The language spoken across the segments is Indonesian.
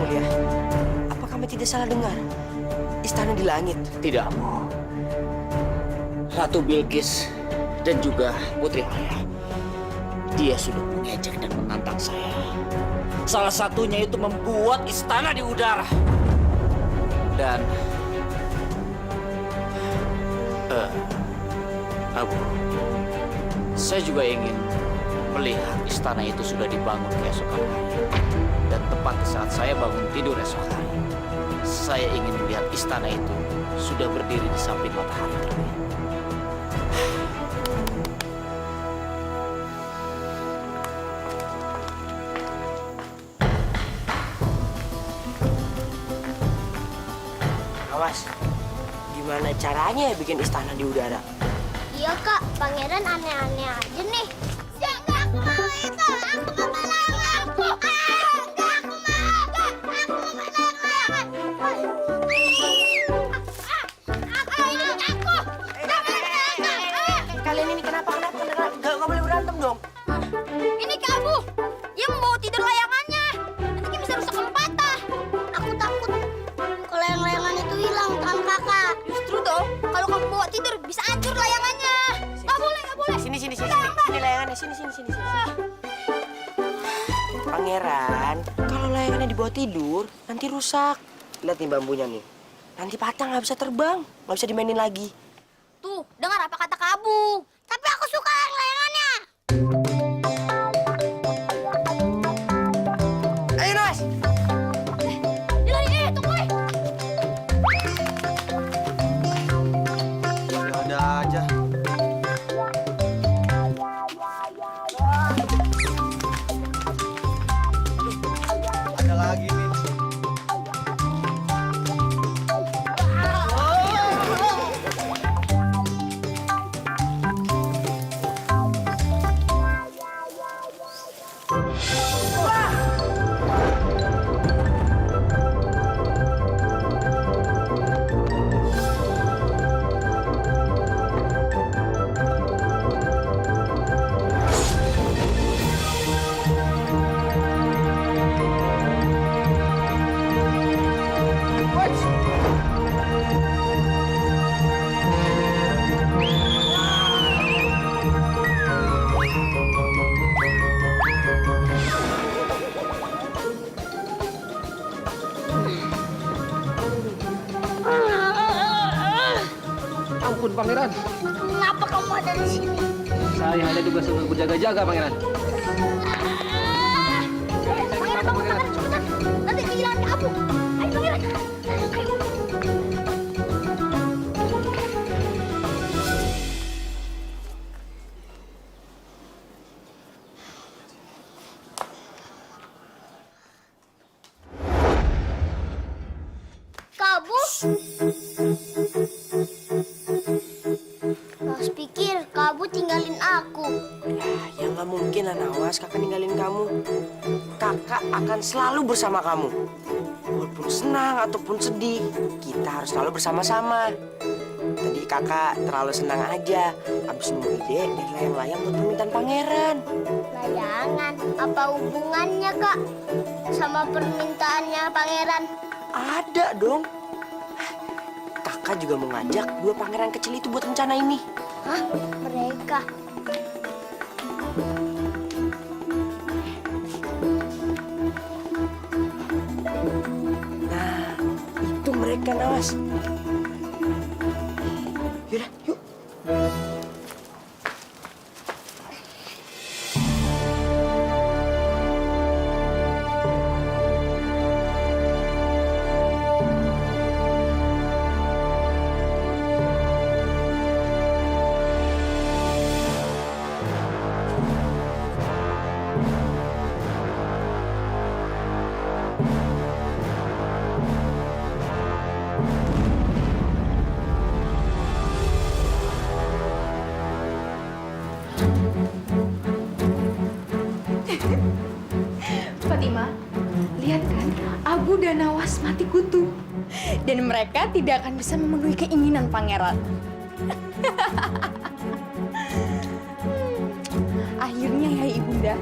Mulia. Apa kami tidak salah dengar? Istana di langit. Tidak, Bu. Ratu Bilqis dan juga Putri Alia. Dia sudah mengejek dan menantang saya. Salah satunya itu membuat istana di udara. Dan Abu, saya juga ingin melihat istana itu sudah dibangun keesokan hari. Dan tepat di saat saya bangun tidur esok hari, saya ingin melihat istana itu sudah berdiri di samping matahari terbit. Awas, gimana caranya ya bikin istana di udara? Iya kak, pangeran aneh-aneh aja nih. Siapa aku mau itu? Aku mau melawan. Enggak, aku mau. Aku mau melawan. Aku. Kalian ini kenapa? Gak boleh berantem dong. Ini kamu. Dia membawa tidur layangannya. Nanti kita bisa rusak patah. Aku takut kalau layang-layangan itu hilang tangan kakak. Justru dong, kalau kamu bawa tidur bisa hancur layangannya. Nggak boleh, nggak boleh. Sini. Ini layangannya, sini. Pangeran, kalau layangannya dibawa tidur, nanti rusak. Lihat nih bambunya nih. Nanti patah, nggak bisa terbang. Nggak bisa dimainin lagi. Tuh, dengar apa kata Kabu. Tapi aku suka yang layangannya. Ayo, Nas! Dia lari, tunggu. Ada aja. Ada lagi nih. Ampun, Pangeran. Kenapa kamu ada di sini? Saya hanya tugas untuk berjaga-jaga, Pangeran. Pangeran, bangun, Pangeran. Cepetan. Nanti kehilangan kamu. Ayo, Pangeran. Ayo. Kabu? Mas pikir Kabu tinggalin aku. Ya nggak mungkin lah, Nawas. Kakak ninggalin kamu. Kakak akan selalu bersama kamu. Walaupun senang ataupun sedih, kita harus selalu bersama-sama. Tadi kakak terlalu senang aja. Abis nemu ide dari layang-layang buat permintaan pangeran. Layangan, apa hubungannya kak sama permintaannya pangeran? Ada dong. Kakak juga mengajak dua pangeran kecil itu buat rencana ini. Hah? Mereka? Nah, itu mereka, Nawas. Yaudah, yuk. Fatima, lihat kan, Abu dan Nawas mati kutu. Dan mereka tidak akan bisa memenuhi keinginan pangeran. Akhirnya ya ibunda,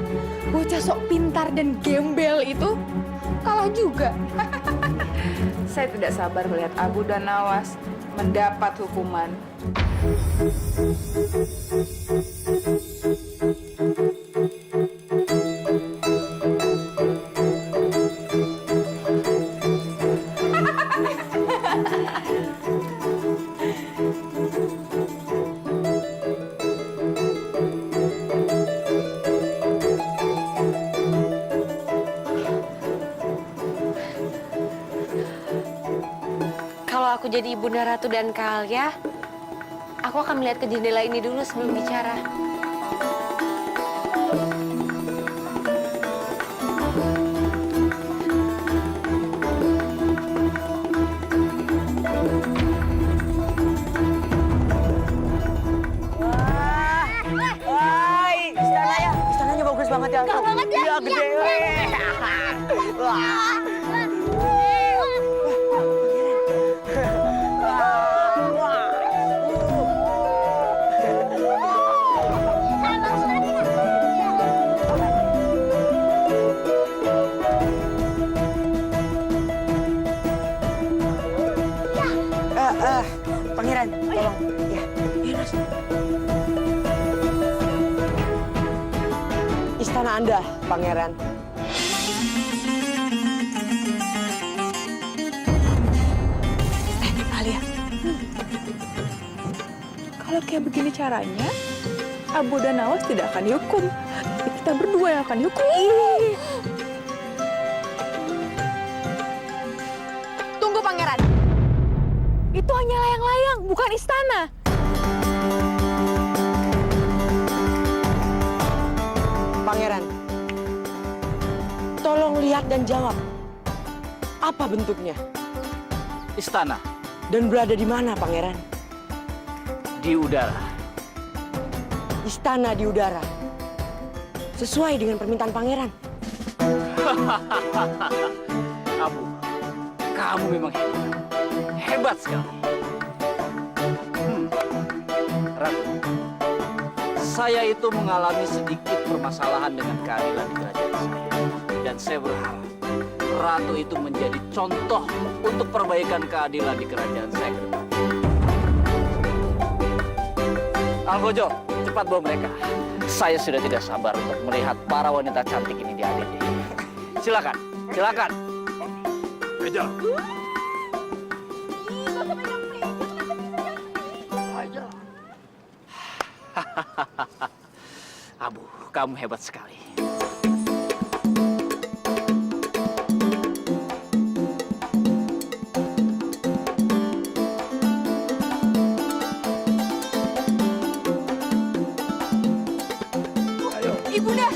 bocah sok pintar dan gembel itu kalah juga. Saya tidak sabar melihat Abu dan Nawas mendapat hukuman. Kalau aku jadi Ibunda Ratu dan Kak Alia, aku akan melihat ke jendela ini dulu sebelum bicara. Wah, istananya bagus banget ya. Gak banget ya? Iya, gede. Wah. Pangeran, tolong. Ya, iya, Mas. Istana Anda, Pangeran. Alia, kalau kayak begini caranya, Abu dan Nawas tidak akan dihukum. Kita berdua yang akan dihukum. Tunggu Pangeran. Itu hanya layang-layang, bukan istana. Pangeran, tolong lihat dan jawab. Apa bentuknya? Istana Dan berada di mana, Pangeran? di udara. Istana di udara. Sesuai dengan permintaan Pangeran. Kamu memang hebat. Hebat sekali. Ratu, saya itu mengalami sedikit permasalahan dengan keadilan di kerajaan saya. Dan saya berharap Ratu itu menjadi contoh untuk perbaikan keadilan di kerajaan saya ke depan. Algojo, cepat bawa mereka. Saya sudah tidak sabar untuk melihat para wanita cantik ini di ADD. Silakan, silakan. Meja. Abu, kamu hebat sekali. Ibunda,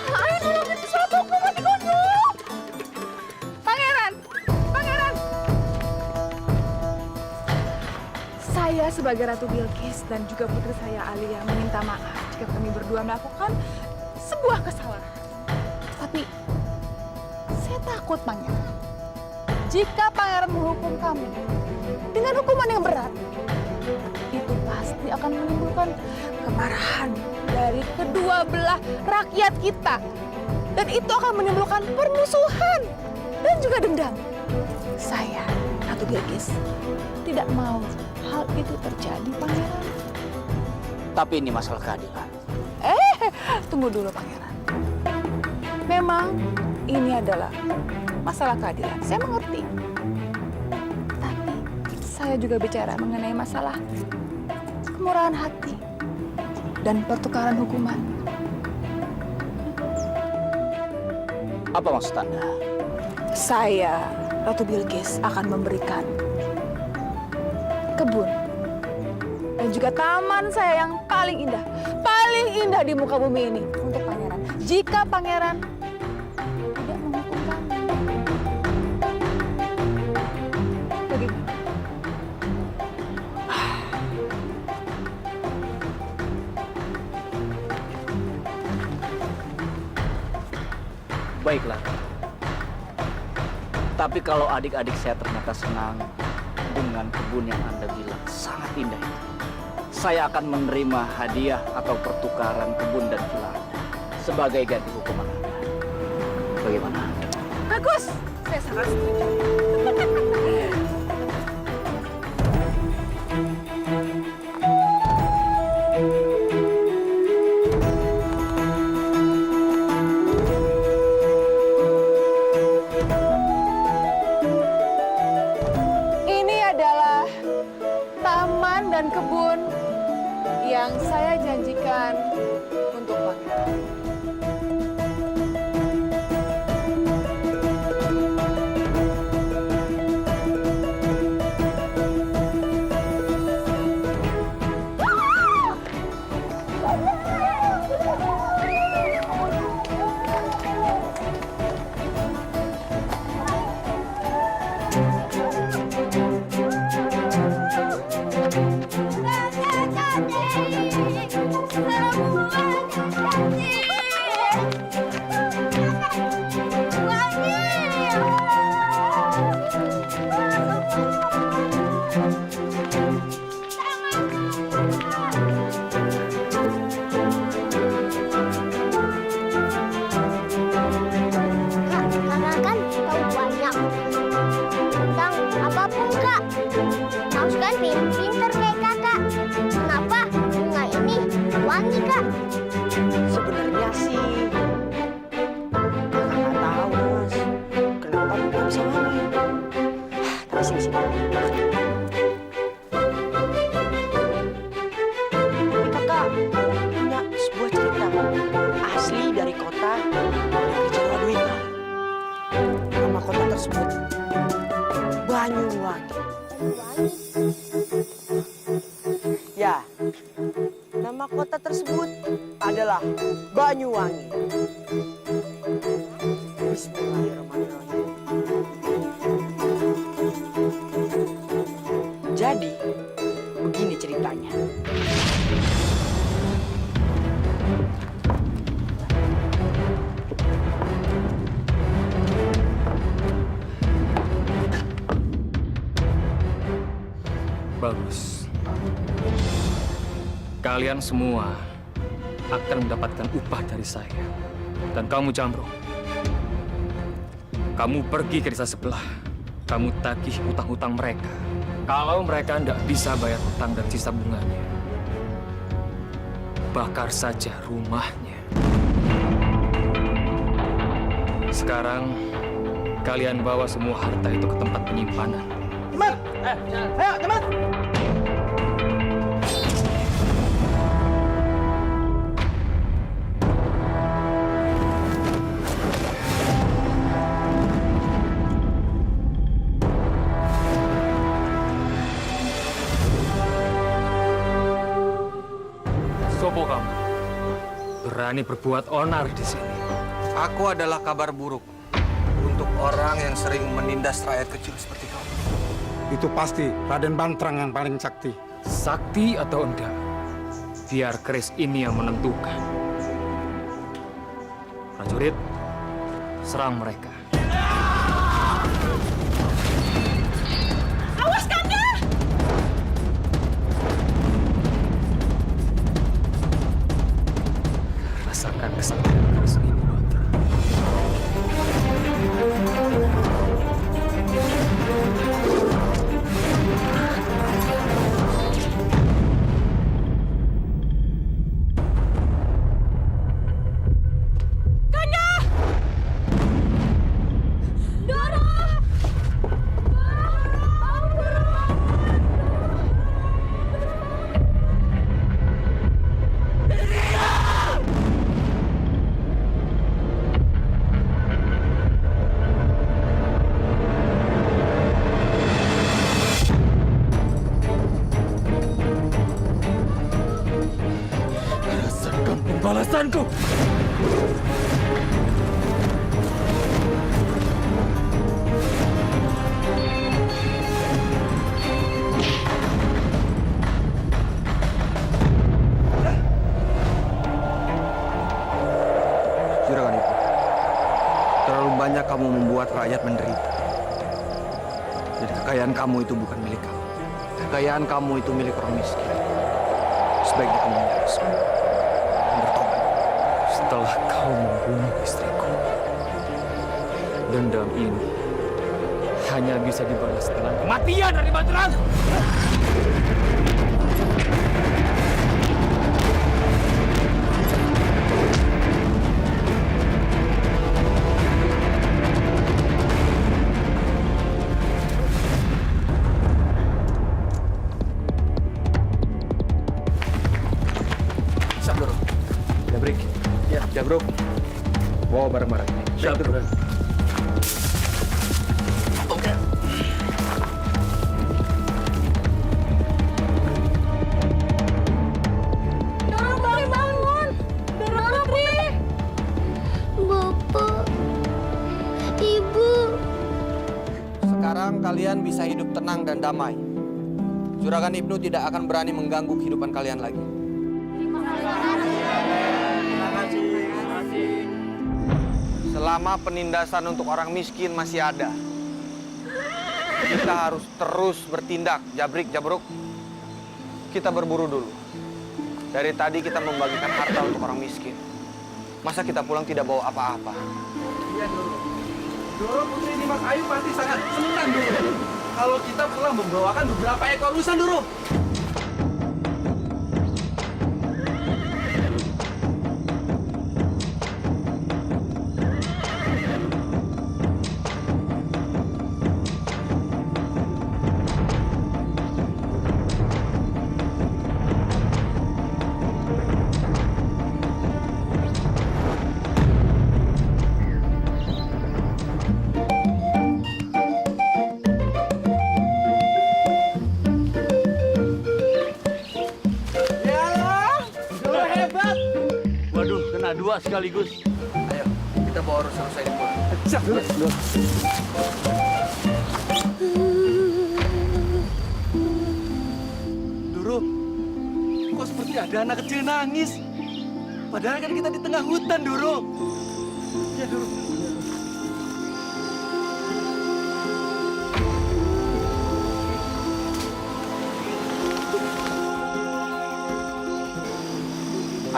ayo nolongin sesuatu, aku mati gondok. Pangeran, Pangeran. Saya sebagai Ratu Bilqis dan juga putri saya Alia meminta maaf jika kami berdua melakukan sebuah kesalahan. Tapi saya takut, Pangeran. Jika Pangeran menghukum kami dengan hukuman yang berat, itu pasti akan menimbulkan kemarahan dari kedua belah rakyat kita. Dan itu akan menimbulkan permusuhan dan juga dendam. Saya, Ratu Bilqis, tidak mau hal itu terjadi, Pangeran. Tapi ini masalah keadilan. Tunggu dulu, Pangeran. Memang ini adalah masalah keadilan. Saya mengerti. Tapi saya juga bicara mengenai masalah kemurahan hati dan pertukaran hukuman. Apa maksud Anda? Saya, Ratu Bilqis, akan memberikan kebun dan juga taman saya yang paling indah di muka bumi ini untuk Pangeran. Jika Pangeran tidak menghukum kami. Bagaimana? Baiklah. Tapi kalau adik-adik saya ternyata senang dengan kebun yang Anda bilang sangat indah itu, saya akan menerima hadiah atau pertukaran kebun dan villa sebagai ganti hukuman Anda. Bagaimana? Bagus. sangat setuju. Ini adalah taman dan kebun yang saya janjikan untuk pangeran. Kakak kan tahu banyak tentang apapun, Kak. Kamu kan pinter kayak kakak. Kenapa bunga ini wangi, Kak? Sebenarnya sih kakak nggak tahu, Mas. Kenapa bunga bisa wangi? Tapi sini. Tapi kakak punya sebuah cerita asli dari kota di Jawa Dwindra. Nama kota tersebut Banyuwangi. Ya, nama kota tersebut adalah Banyuwangi. Bismillahirrahmanirrahim. Jadi, begini ceritanya. Bagus. Kalian semua akan mendapatkan upah dari saya. Dan kamu, Jamrong, kamu pergi ke desa sebelah. Kamu tagih hutang-hutang mereka. Kalau mereka tidak bisa bayar hutang dan sisa bunganya, bakar saja rumahnya. Sekarang, kalian bawa semua harta itu ke tempat penyimpanan. Ayo, teman! Sopo kamu? Berani berbuat onar di sini. Aku adalah kabar buruk untuk orang yang sering menindas rakyat kecil seperti kamu. Itu pasti Raden Bantrang yang paling sakti. Sakti atau enggak, biar keris ini yang menentukan. Prajurit, serang mereka. Awas, Kanda! Rasakan kesaktian keris ini, Batra. Rasakan pembalasanku. Juragan itu, terlalu banyak kamu membuat rakyat menderita. Jadi kekayaan kamu itu bukan milik kamu. Kekayaan kamu itu milik orang miskin. Sebaiknya kamu menyerah semua dan bertobat. Setelah kau membunuh istriku, dendam ini hanya bisa dibalas dengan kematian dari Bantrang. Siap, Bro. Jabrik. Ya, Jabruk. Bawa barang-barang. Siap, Bro. Oke. Bapak, Ibu. Sekarang kalian bisa hidup tenang dan damai. Juragan Ibnu tidak akan berani mengganggu kehidupan kalian lagi. Selama penindasan untuk orang miskin masih ada, kita harus terus bertindak, Jabrik, Jabruk. Kita berburu dulu. Dari tadi kita membagikan harta untuk orang miskin. Masa kita pulang tidak bawa apa-apa? Iya, Doro. Doro putri Dimas Ayu pasti sangat senang, Doro. Kalau kita pulang membawakan beberapa ekor rusa, Doro. Waduh, kena dua sekaligus. Ayo, kita bawa rusa-rusa ini pulang. Siap, Doro. Doro, kok seperti ada anak kecil nangis? Padahal kan kita di tengah hutan, Doro. Ya, Doro.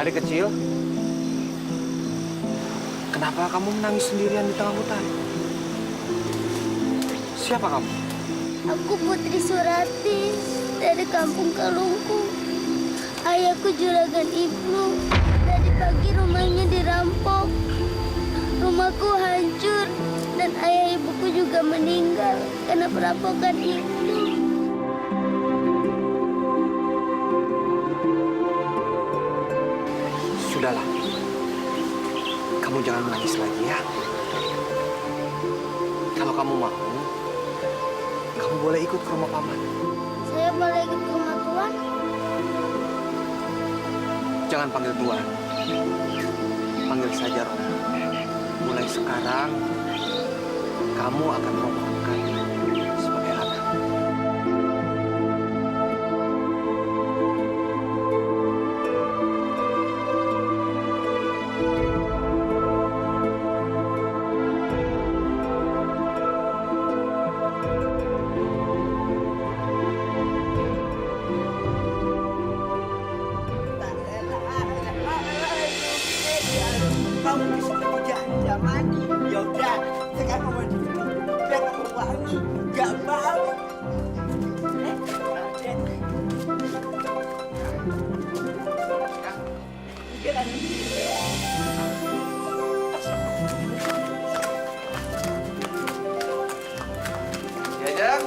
Adik kecil, kenapa kamu menangis sendirian di tengah hutan? Siapa kamu? Aku Putri Surati dari kampung Kalungku. Ayahku Juragan Ibnu. Tadi pagi rumahnya dirampok. Rumahku hancur dan ayah ibuku juga meninggal karena perampokan Ibnu. Sudahlah, kamu jangan menangis lagi ya. Kalau kamu mau, kamu boleh ikut ke rumah paman. Saya boleh ikut ke rumah Tuan? Jangan panggil Tuan, panggil saja Romo. Mulai sekarang, kamu akan Romo angkat sebagai anak. Kamu bisa kerja mandi. Yaudah, sekarang kamu mandi dulu. Biar kamu wangi, gak bau. Diajang,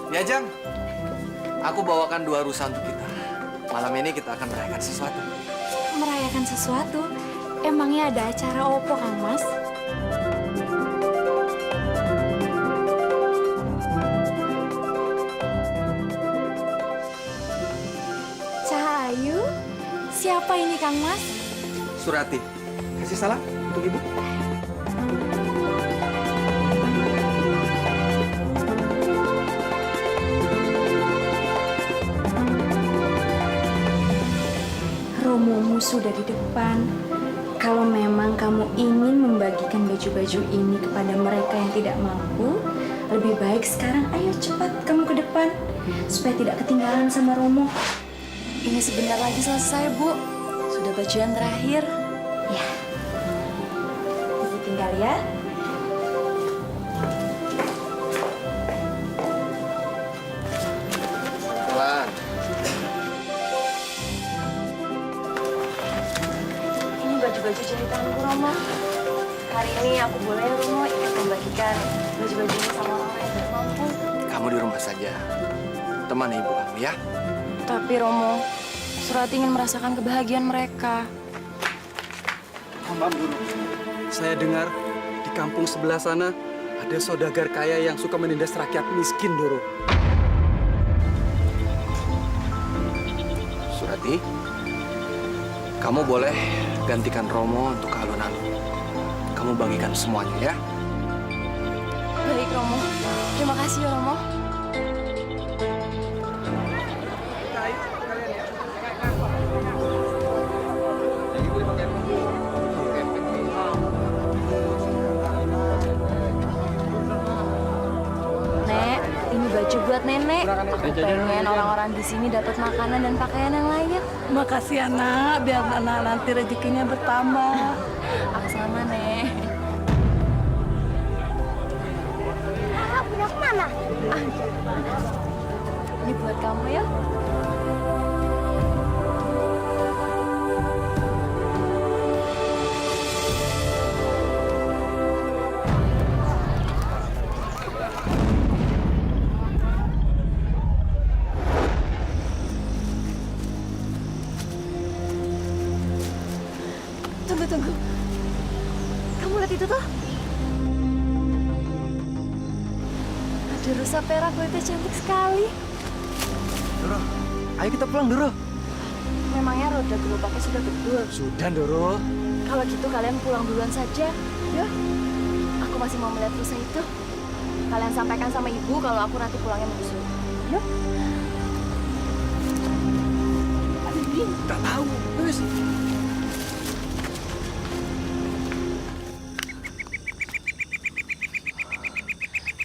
Diajang, aku bawakan 2 rusa untuk kita. Malam ini kita akan merayakan sesuatu. Merayakan sesuatu? Emangnya ada acara opo, Kang Mas? Cahayu? Siapa ini, Kang Mas? Surati, kasih salam untuk ibu. Romomu sudah di depan. Kalau memang kamu ingin membagikan baju-baju ini kepada mereka yang tidak mampu, lebih baik sekarang ayo cepat kamu ke depan supaya tidak ketinggalan sama Romo. Ini sebentar lagi selesai, Bu. Sudah bajuan terakhir. Ya. Ibu tinggal ya. Ini aku boleh ya Romo ikut membagikan baju-baju ini sama orang yang tidak mampu. Kamu di rumah saja. Temani ibu kamu ya. Tapi Romo, Surati ingin merasakan kebahagiaan mereka. Pak Guru, saya dengar di kampung sebelah sana ada saudagar kaya yang suka menindas rakyat miskin, Doro. Surati, kamu boleh gantikan Romo untuk alun-alun. Kamu bagikan semuanya ya. Baik Romo, terima kasih ya Romo. Nek, ini baju buat nenek. Aku pengen orang-orang di sini dapat makanan dan pakaian yang layak. Makasih anak, biar anak nanti rezekinya bertambah. Aku sama Nek. Punya mana? Ini buat kamu ya. Tunggu. Kamu lihat itu tuh? Ada rusa perak kulitnya cantik sekali. Doro, ayo kita pulang, Doro. Memangnya roda gerobaknya sudah betul? Sudah, Doro. Kalau gitu kalian pulang duluan saja. Ya. Aku masih mau melihat rusa itu. Kalian sampaikan sama ibu kalau aku nanti pulangnya menyusul. Ya. Tak tahu. Terus.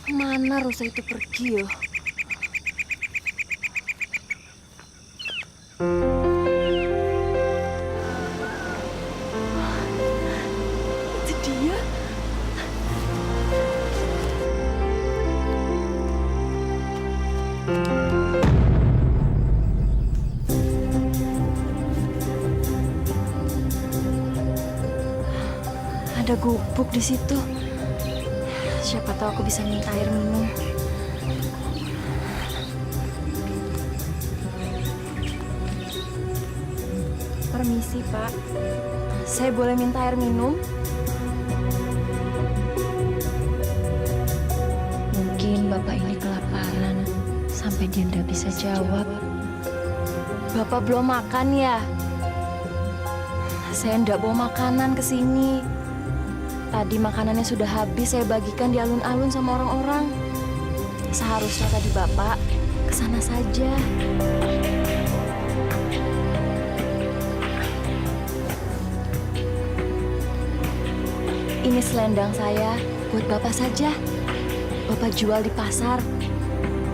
Kemana rusa itu pergi ya? Itu dia. Ada gubuk di situ. Siapa tahu aku bisa minta air minum. Permisi, Pak. Saya boleh minta air minum? Mungkin Bapak ini kelaparan sampai dia tidak bisa jawab. Bapak belum makan ya? Saya ndak bawa makanan ke sini. Tadi makanannya sudah habis, saya bagikan di alun-alun sama orang-orang. Seharusnya tadi Bapak ke sana saja. Ini selendang saya buat Bapak saja. Bapak jual di pasar.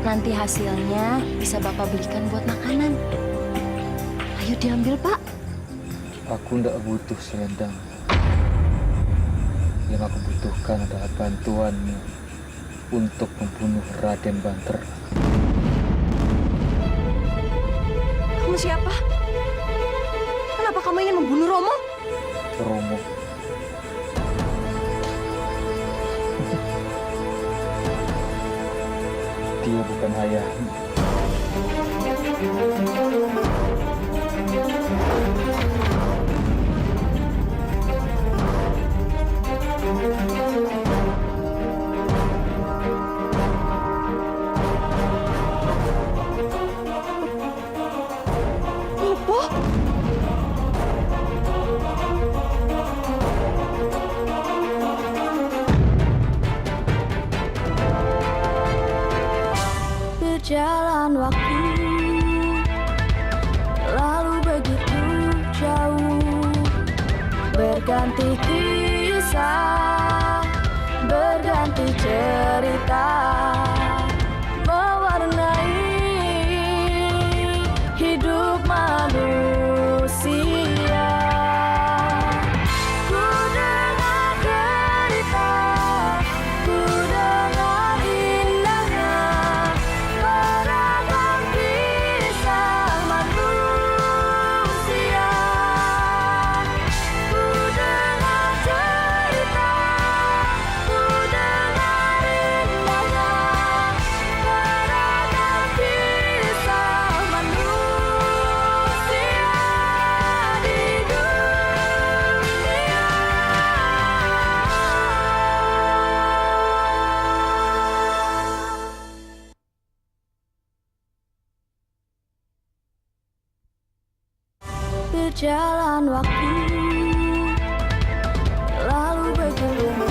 Nanti hasilnya bisa Bapak belikan buat makanan. Ayo diambil, Pak. Aku tidak butuh selendang. Yang aku butuhkan adalah bantuanmu untuk membunuh Raden Banter. Kamu siapa? Kenapa kamu ingin membunuh Romo? Romo. Dia bukan ayahmu. Berjalan waktu, lalu begitu jauh, berganti kisah, berganti cerita, mewarnai hidup manusia. Ku dengar cerita, ku dengar indahnya beragam kisah manusia. Ku dengar cerita, Jalan waktu lalu berjalan.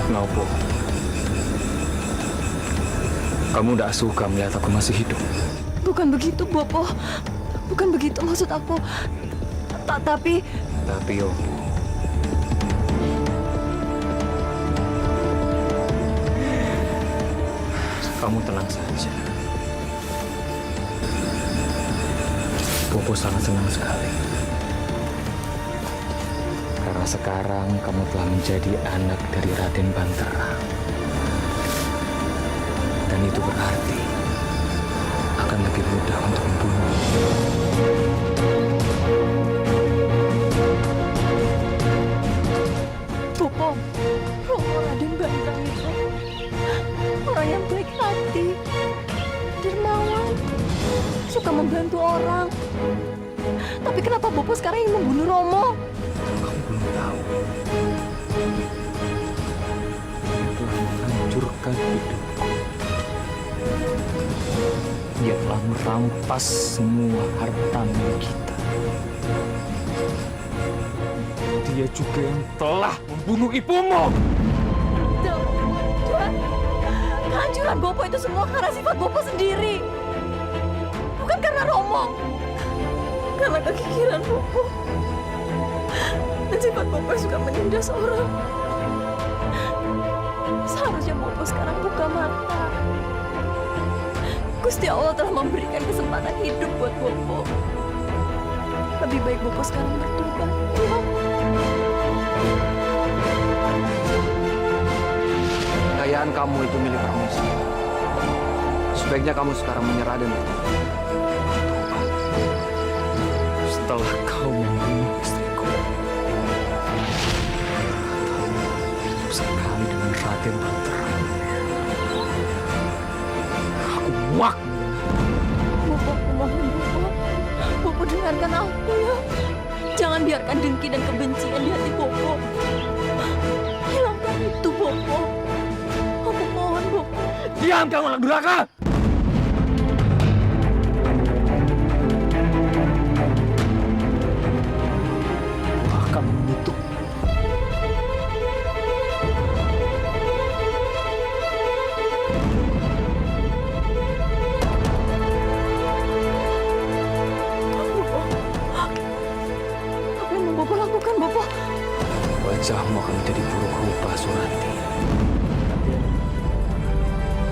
Nopo, kamu tidak suka melihat aku masih hidup. Bukan begitu, Bopo. Bukan begitu maksud aku. Tapi Opo, kamu tenang saja. Bopo sangat senang sekali. Karena sekarang kamu telah menjadi anak dari Raden Bantara. Dan itu berarti akan lebih mudah untuk membunuh. Bopo, Romo Raden Bantara itu orang yang baik hati, dermawan, suka membantu orang. Tapi kenapa Bopo sekarang ingin membunuh Romo? Kamu belum tahu. Dia telah menghancurkan hidupku. Dia telah merampas semua harta milik kita. Dia juga yang telah membunuh ibumu. Tuhan, kehancuran Bopo itu semua karena sifat Bopo sendiri. Bukan karena Romo. Karena kekikiran Bopo. Dan sifat Bopo yang suka menindas orang. Seharusnya Bopo sekarang buka mata. Gusti Allah telah memberikan kesempatan hidup buat Bopo. Lebih baik Bopo sekarang bertobat. Ya. Kekayaan kamu itu milik kamu sendiri. Sebaiknya kamu sekarang menyerah dan bertobat. Setelah kau membunuh istriku, sekali dengan Raden Bantara, aku muak. Bopo, aku mohon Bopo. Bopo dengarkan aku ya. Jangan biarkan dengki dan kebencian di hati Bopo. Hilangkan itu Bopo. Aku mohon Bopo. Diam kamu anak durhaka! Aku akan mengutuk. Apa yang mau Bopo lakukan, Bopo? Wajahmu akan menjadi buruk rupa, Suranti.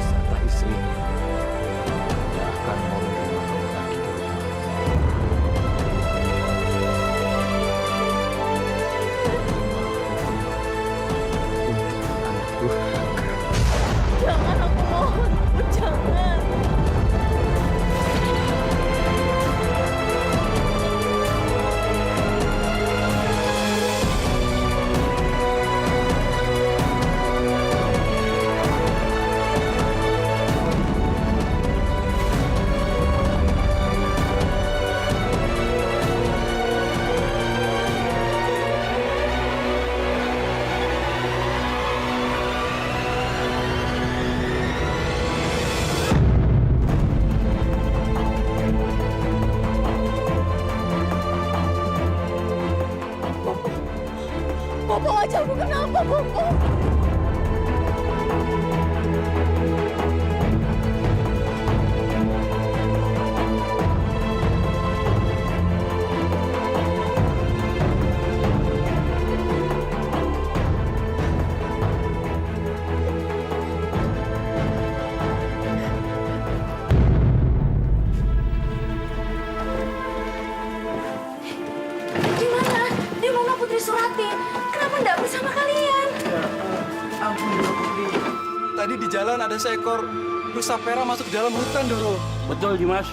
Serta istrinya tidak akan mau menerima kamu lagi di rumah. Untuk anak durhaka. Jangan, aku mohon. Jangan. Bopo, wajahku kenapa, Bopo? Di mana Putri Surati? Kenapa tidak bersama kalian? Tadi di jalan ada seekor rusa pera masuk dalam hutan, Doro. Betul, Dimas.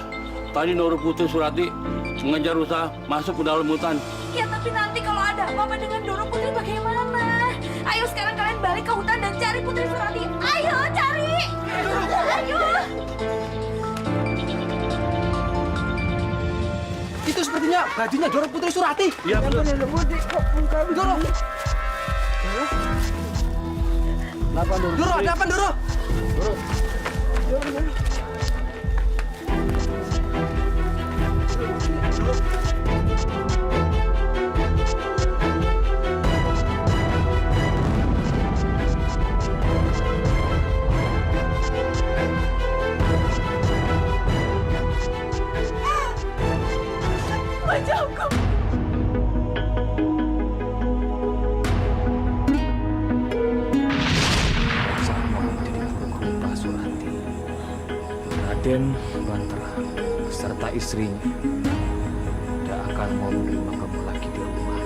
Tadi Doro Putri Surati mengejar rusa masuk ke dalam hutan. Ya tapi nanti kalau ada apa-apa dengan Doro Putri bagaimana? Ayo sekarang kalian balik ke hutan dan cari Putri Surati. Ayo cari! Ayo! Itu sepertinya bajunya Doro Putri Surati. Iya, betul. Doro! Doro, ada apa, Doro? Wajahku! Raden Bantara serta istrinya tidak akan mau menerima kamu lagi di rumah.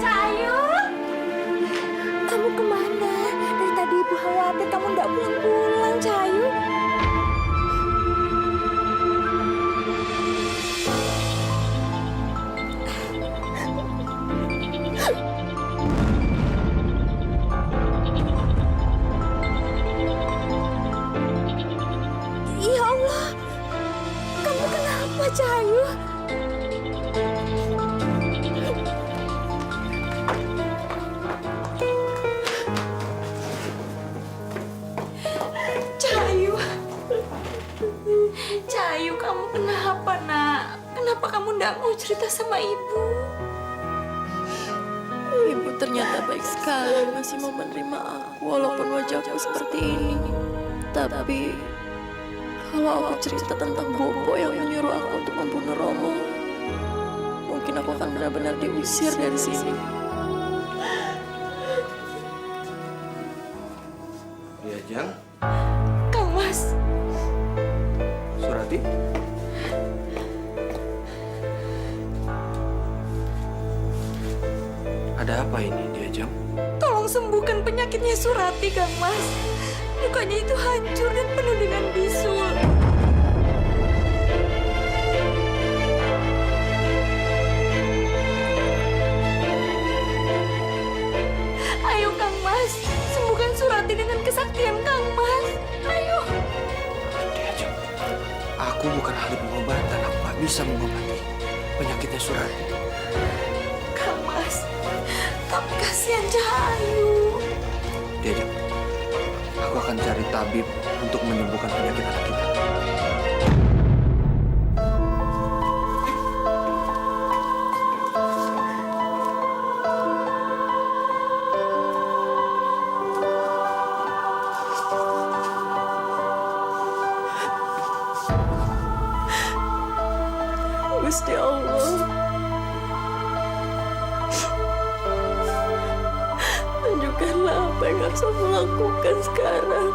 Cahayu! Kamu kemana? Dari tadi Ibu khawatir kamu nggak pulang-pulang, Cahayu. Ya Allah, kamu kenapa, Cahayu? Cahayu, Cahayu, kamu kenapa, Nak? Kenapa kamu nggak mau cerita sama Ibu? Ibu ternyata baik sekali masih mau menerima aku walaupun wajahku seperti ini. Tapi kalau aku cerita tentang Bobo yang menyuruh aku untuk membunuh Romo, mungkin aku akan benar-benar diusir dari sini. Diajeng, Kang Mas, Surati. Ada apa ini, Diajeng? tolong sembuhkan penyakitnya Surati, Kang Mas. Mukanya itu hancur dan penuh dengan bisul. Ayo, Kang Mas, sembuhkan Surati dengan kesaktian Kang Mas. Ayo. Diajeng, aku bukan ahli pengobatan. Aku nggak bisa mengobati penyakitnya Surati. Kang Mas, tapi kasihan Cahayu. Diajeng, aku akan cari tabib untuk menyembuhkan penyakit anak kita. Gusti Allah, tunjukkanlah apa yang harus aku lakukan sekarang.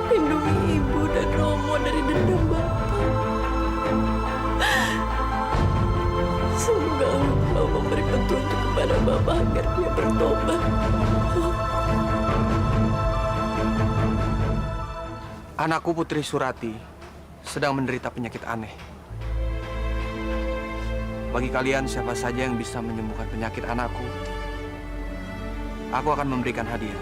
Lindungi Ibu dan Romo dari dendam Bapak. Semoga Engkau memberi petunjuk kepada Bapak agar dia bertobat. Anakku Putri Surati sedang menderita penyakit aneh. Bagi kalian siapa saja yang bisa menyembuhkan penyakit anakku, aku akan memberikan hadiah.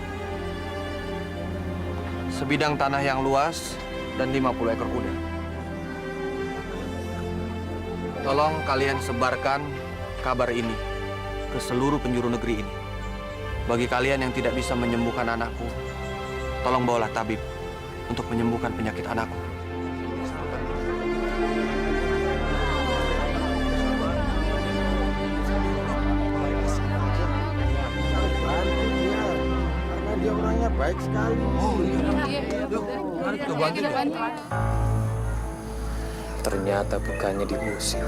Sebidang tanah yang luas dan 50 ekor kuda. Tolong kalian sebarkan kabar ini ke seluruh penjuru negeri ini. Bagi kalian yang tidak bisa menyembuhkan anakku, tolong bawalah tabib untuk menyembuhkan penyakit anakku. Karena dia orangnya baik sekali. Oh iya. Mari kita bantu. Ternyata bukannya diusir,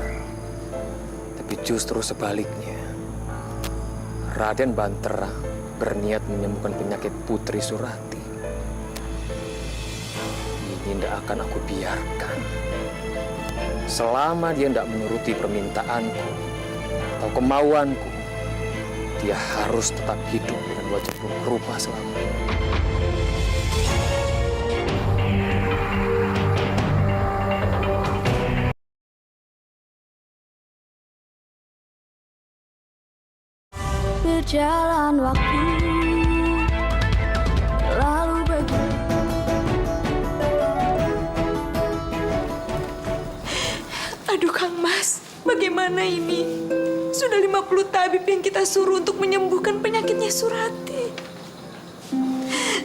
tapi justru sebaliknya. Raden Bantara berniat menyembuhkan penyakit Putri Surati. tidak akan aku biarkan. Selama dia tidak menuruti permintaanku atau kemauanku, dia harus tetap hidup dengan wajah buruk rupa selamanya. Berjalan waktu lalu Aduh Kang Mas, bagaimana ini? Sudah 50 tabib yang kita suruh untuk menyembuhkan penyakitnya Surati.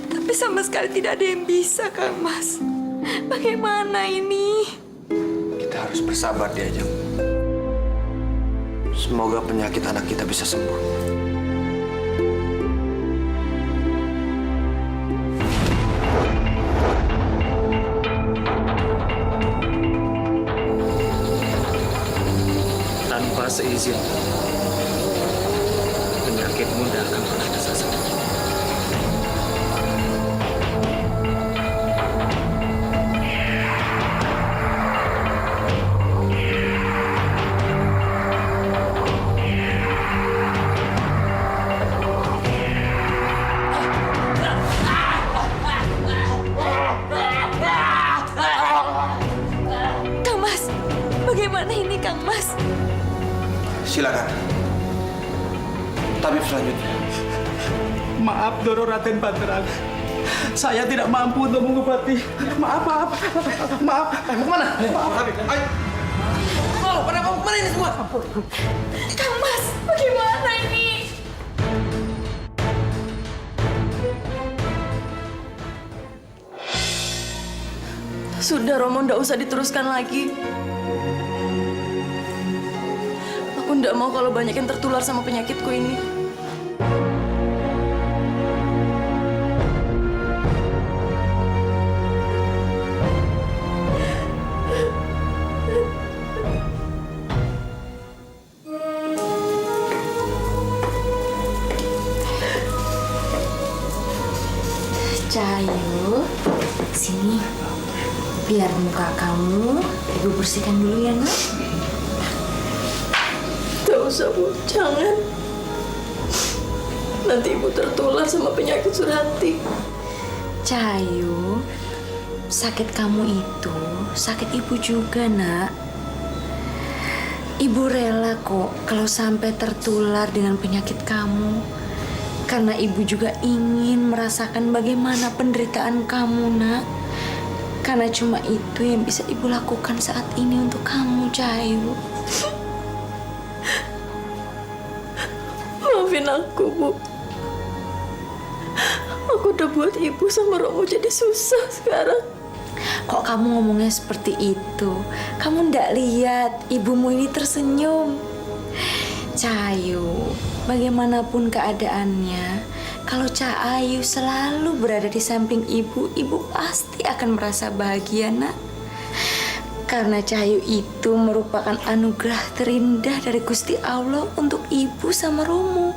Tapi sama sekali tidak ada yang bisa, Kang Mas. Bagaimana ini? Kita harus bersabar di Ajeng. Semoga penyakit anak kita bisa sembuh. Tanpa seizin, penyakitmu tidak akan pernah bisa sembuh. Kang Mas, bagaimana ini Kang Mas? Silakan. Tabib selanjutnya. Maaf, Doro Raden Banterang. Saya tidak mampu untuk mengobati. Maaf. Mau kemana? Maaf. Ayo. Pada mau kemana ini semua? Kang Mas, bagaimana ini? Sudah, Romo, ndak usah diteruskan lagi. Aku ndak mau kalau banyak yang tertular sama penyakitku ini. Cahayu, sini. Biar muka kamu Ibu bersihkan dulu ya, Nak. Gak usah, Bu. Jangan. Nanti Ibu tertular sama penyakit Surati. Cahayu, sakit kamu itu sakit Ibu juga, Nak. Ibu rela kok kalau sampai tertular dengan penyakit kamu. Karena Ibu juga ingin merasakan bagaimana penderitaan kamu, Nak. Karena cuma itu yang bisa Ibu lakukan saat ini untuk kamu, Cahayu. Maafin aku, Bu. Aku udah buat Ibu sama Romo jadi susah sekarang. Kok kamu ngomongnya seperti itu? Kamu ndak lihat ibumu ini tersenyum. Cahayu, bagaimanapun keadaannya, kalau Cahayu selalu berada di samping ibu, ibu pasti akan merasa bahagia, Nak. Karena Cahayu itu merupakan anugerah terindah dari Gusti Allah untuk ibu sama Romo.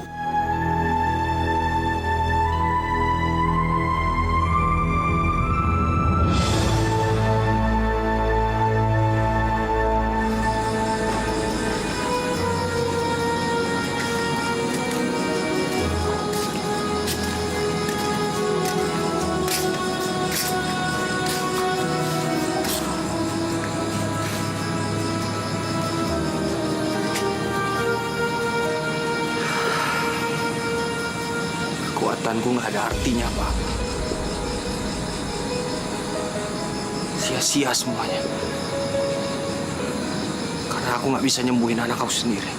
Kekuatanku nggak ada artinya, Pak. Sia-sia semuanya. Karena aku nggak bisa nyembuhin anak aku sendiri.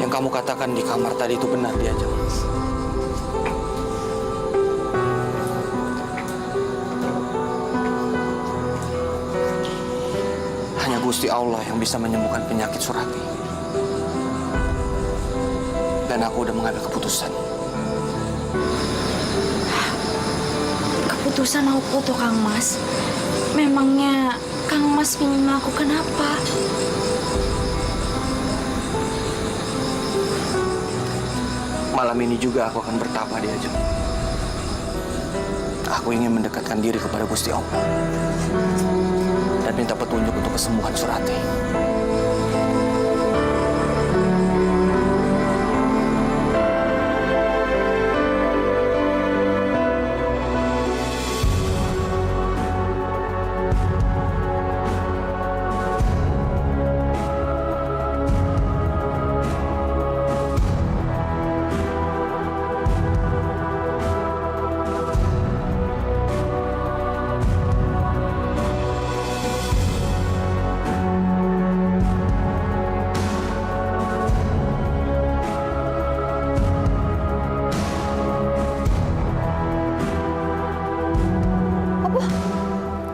Yang kamu katakan di kamar tadi itu benar, Diajeng. Gusti Allah yang bisa menyembuhkan penyakit Surati. Dan aku udah mengambil keputusan. Keputusan apa tuh, Kang Mas? Memangnya Kang Kang Mas ingin melakukan apa? Malam ini juga aku akan bertapa di Ajeng. Aku ingin mendekatkan diri kepada Gusti Allah dan minta petunjuk untuk kesembuhan Surati.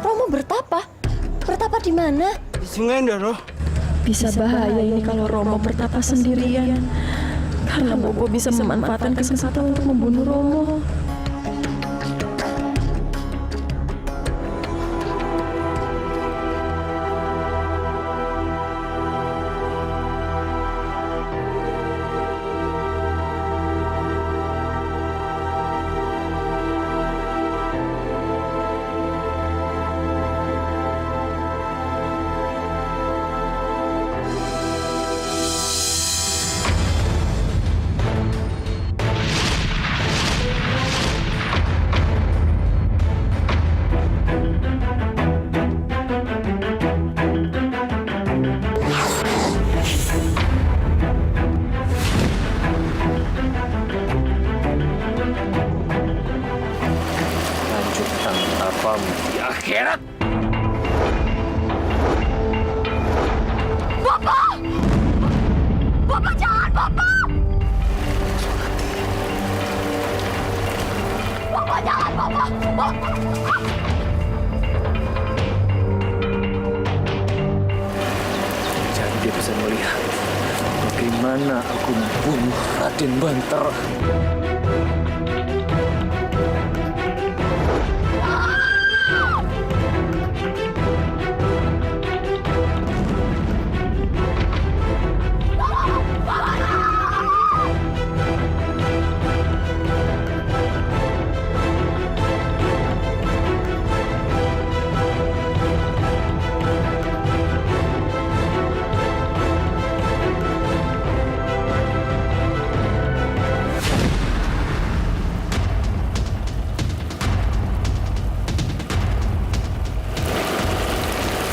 Romo bertapa? Bertapa di mana? Di Sungai Ndoro. Bisa bahaya ini kalau Romo bertapa sendirian. Karena Bobo bisa memanfaatkan kesempatan untuk membunuh Romo. Lanjutkan tapamu di akhirat. Bopo! Bopo jangan, Bopo! Bopo jangan, Bopo! Bopo! Jadi dia bisa melihat bagaimana aku membunuh Raden Bantara.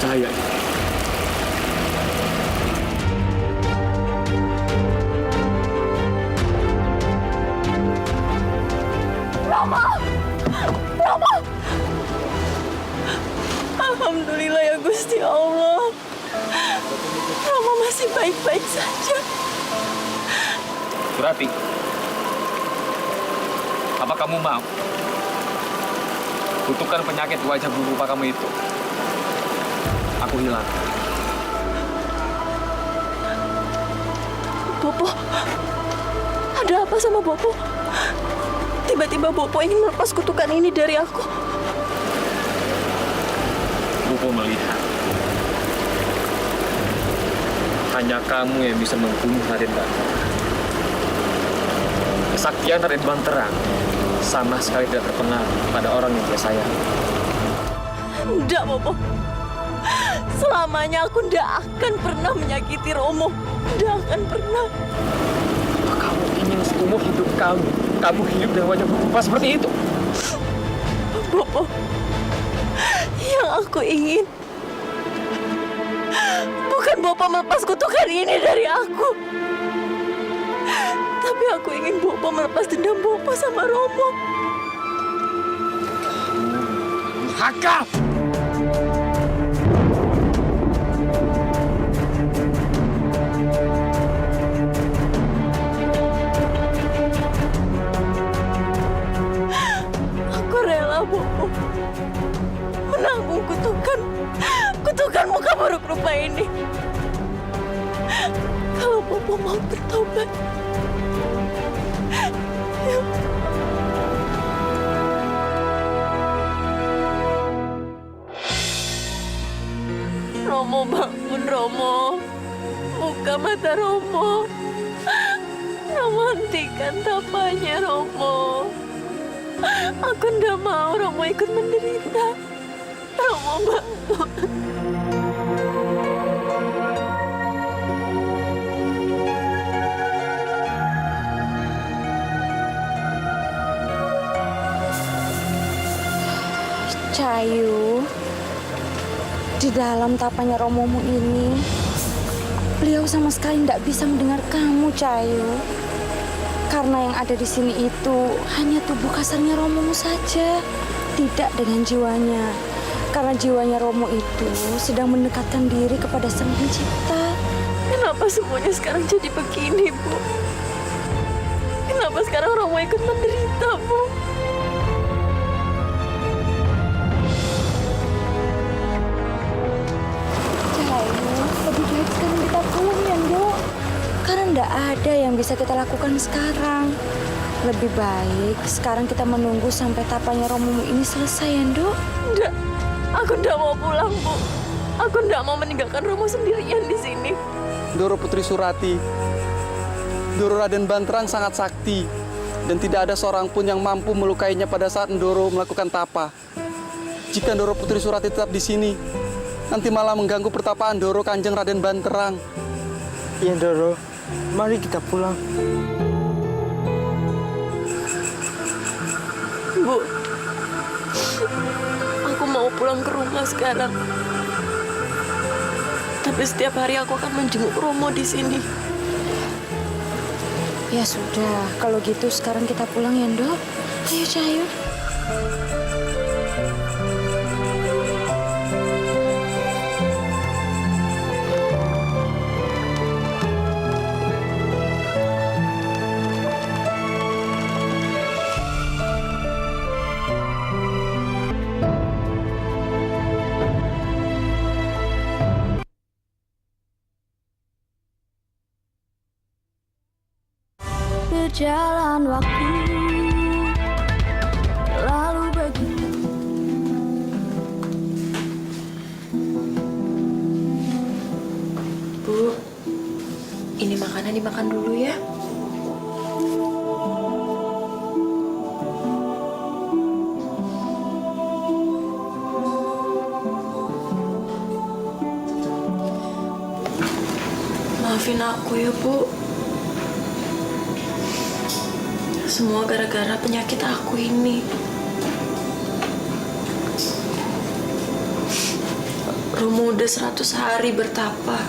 Cahaya ini. Romo! Romo! Alhamdulillah ya Gusti Allah. Romo masih baik-baik saja. Surati, apa kamu mau kutukan penyakit wajah buruk kamu itu aku hilang? Bopo, ada apa sama Bopo? Tiba-tiba Bopo ingin melepas kutukan ini dari aku. Bopo melihat hanya kamu yang bisa membunuh Raden Bantara. Kesaktian Raden Bantara sama sekali tidak terpengaruh pada orang yang dia sayang. Enggak, Bopo. Selamanya aku tidak akan pernah menyakiti Romo. Tidak akan pernah. Apa kamu ingin seumur hidup kamu hidup dengan wajah berubah seperti itu? Bopo, yang aku ingin bukan Bopo melepas kutukan ini dari aku. Tapi aku ingin Bopo melepas dendam Bopo sama Romo. Haka! Aku rela, Bopo, menanggung kutukan muka buruk rupa ini. Kalau Bopo mau bertobat, Romo, bangun Romo. Buka mata Romo. Romo, hentikan tapanya Romo. Aku nggak mau Romo ikut menderita. Romo, bangun. Cahayu, di dalam tapanya Romomu ini, beliau sama sekali tidak bisa mendengar kamu, Cahayu. Karena yang ada di sini itu hanya tubuh kasarnya Romomu saja, tidak dengan jiwanya. Karena jiwanya Romo itu sedang mendekatkan diri kepada Sang Pencipta. Kenapa semuanya sekarang jadi begini, Bu? Kenapa sekarang Romo ikut menderita, Bu? Lebih baik sekarang kita pulang ya, Dok. Karena nggak ada yang bisa kita lakukan sekarang. Lebih baik sekarang kita menunggu sampai tapanya Romomu ini selesai ya, Dok. Enggak, aku nggak mau pulang, Bu. Aku nggak mau meninggalkan Romo sendirian di sini. Ndoro Putri Surati, Ndoro Raden Banterang sangat sakti. Dan tidak ada seorang pun yang mampu melukainya pada saat Ndoro melakukan tapa. Jika Ndoro Putri Surati tetap di sini, nanti malah mengganggu pertapaan Ndoro Kanjeng Raden Banterang. Iya, Ndoro. Mari kita pulang. Bu, aku mau pulang ke rumah sekarang. Tapi setiap hari aku akan menjenguk Romo di sini. Ya sudah, kalau gitu sekarang kita pulang ya, Dok. Ayo, Cahayu. Berjalan waktu lalu begitu. Bu, ini makanan dimakan dulu ya. Maafin aku ya, Bu. Semua gara-gara penyakit aku ini. Romo udah 100 hari bertapa.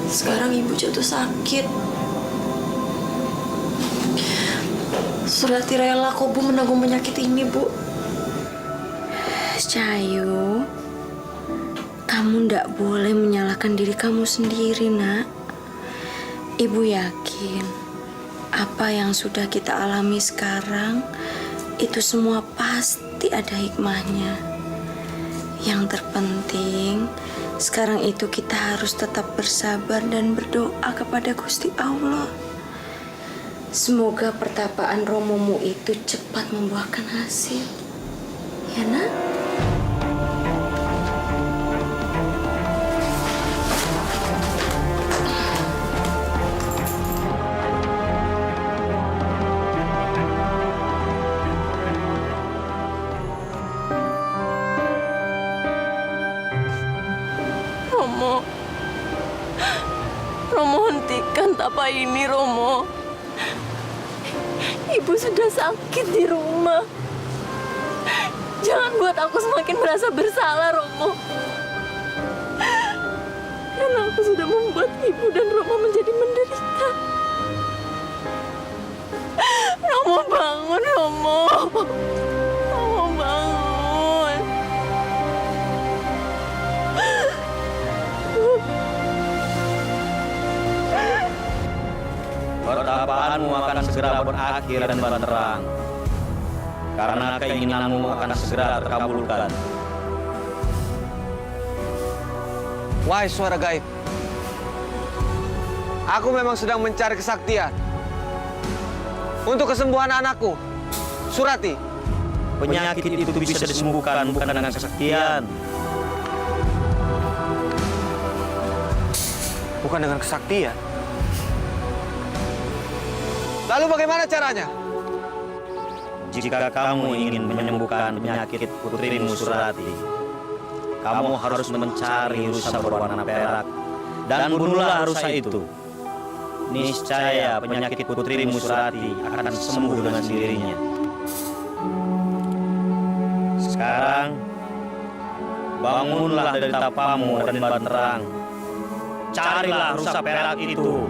Sekarang ibu jatuh sakit. Surati rela kok, Bu, menanggung penyakit ini, Bu. Cahayu, kamu ndak boleh menyalahkan diri kamu sendiri, Nak. Ibu yakin apa yang sudah kita alami sekarang itu semua pasti ada hikmahnya. Yang terpenting sekarang itu kita harus tetap bersabar dan berdoa kepada Gusti Allah. Semoga pertapaan Romomu itu cepat membuahkan hasil. Ya, Nak? Romo, hentikan tapa ini, Romo. Ibu sudah sakit di rumah. Jangan buat aku semakin merasa bersalah, Romo. Karena aku sudah membuat ibu dan Romo menjadi menderita. Romo, bangun, Romo. Romo, bangun. Pertapaanmu akan segera berakhir dan Banterang. Karena keinginanmu akan segera terkabulkan. Wahai suara gaib, aku memang sedang mencari kesaktian untuk kesembuhan anakku, Surati. Penyakit itu bisa disembuhkan bukan dengan kesaktian, bukan dengan kesaktian. Lalu bagaimana caranya? Jika kamu ingin menyembuhkan penyakit putrimu Surati, kamu harus mencari rusa berwarna perak dan bunuhlah rusa itu. Niscaya penyakit putrimu Surati akan sembuh dengan sendirinya. Sekarang, bangunlah dari tapamu Raden Banterang. Carilah rusa perak itu.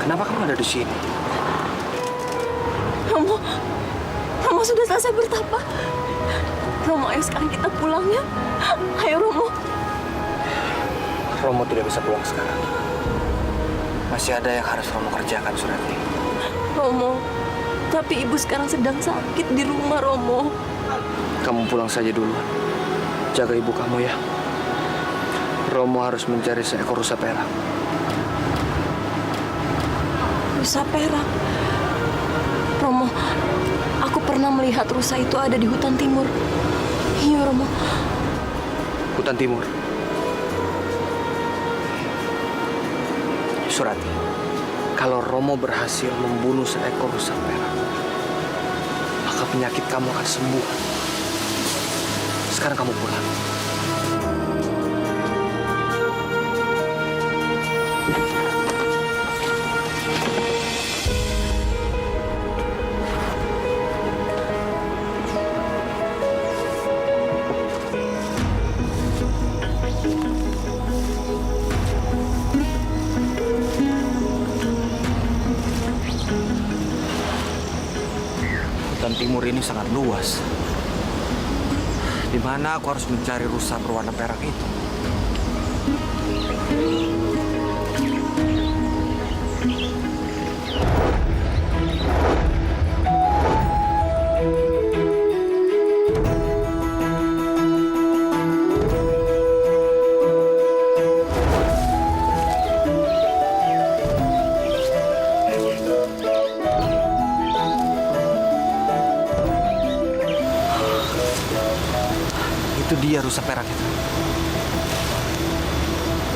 Kenapa kamu ada di sini? Romo sudah selesai bertapa. Romo, ayo sekarang kita pulang ya. Ayo Romo. Romo tidak bisa pulang sekarang. Masih ada yang harus Romo kerjakan, Surati. Romo, tapi ibu sekarang sedang sakit di rumah, Romo. Kamu pulang saja dulu. Jaga ibu kamu ya. Romo harus mencari seekor rusa perak. Rusa perak. Romo, aku pernah melihat rusa itu ada di hutan timur. Iya, Romo. Hutan timur. Surati, kalau Romo berhasil membunuh seekor rusa perak, maka penyakit kamu akan sembuh. Sekarang kamu pulang. Hutan timur ini sangat luas. Di mana aku harus mencari rusa berwarna perak itu? Itu dia rusa perak itu.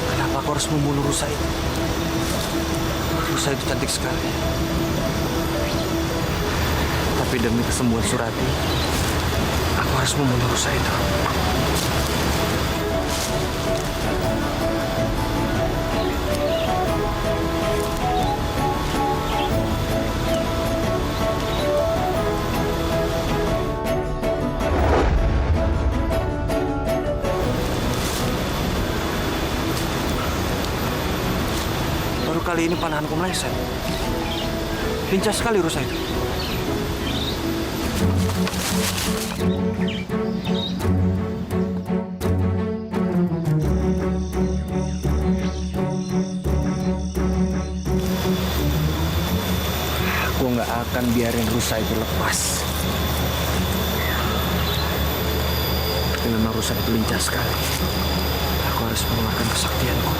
Kenapa aku harus membunuh rusa itu? Rusa itu cantik sekali. Tapi demi kesembuhan Surati, aku harus membunuh rusa itu. Kali ini panahanku meleset. Lincah sekali rusa itu. Aku nggak akan biarin rusa itu lepas. Tapi memang rusa itu lincah sekali. Aku harus mengeluarkan kesaktianku.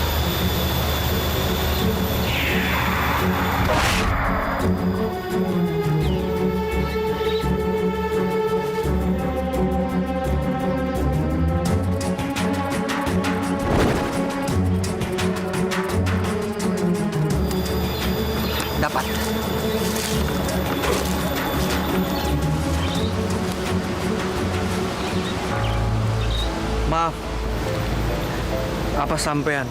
Dapat. Maaf. Apa sampean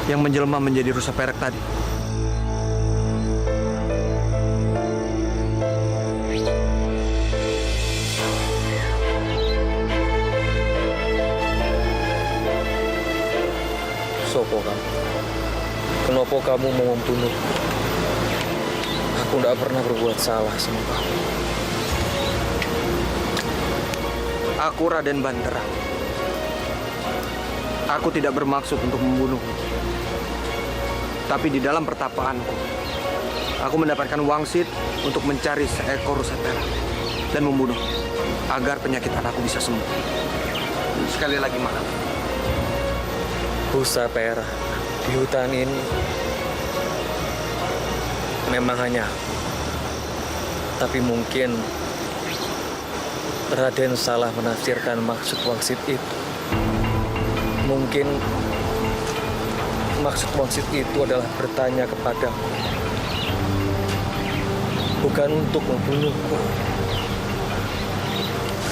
yang menjelma menjadi rusa perak tadi? Sopo kamu? Kenapa kamu mau membunuh? Aku tidak pernah berbuat salah sama kamu. Aku Raden Banterang. Aku tidak bermaksud untuk membunuhmu. Tapi di dalam pertapaanku, aku mendapatkan wangsit untuk mencari seekor rusa perak dan membunuhnya. agar penyakit anakku bisa sembuh. Sekali lagi maaf. Busa perak di hutan ini memang hanya aku. Tapi mungkin Raden salah menafsirkan maksud wangsit itu. Mungkin maksud wangsit itu adalah bertanya kepadaku, bukan untuk membunuhku.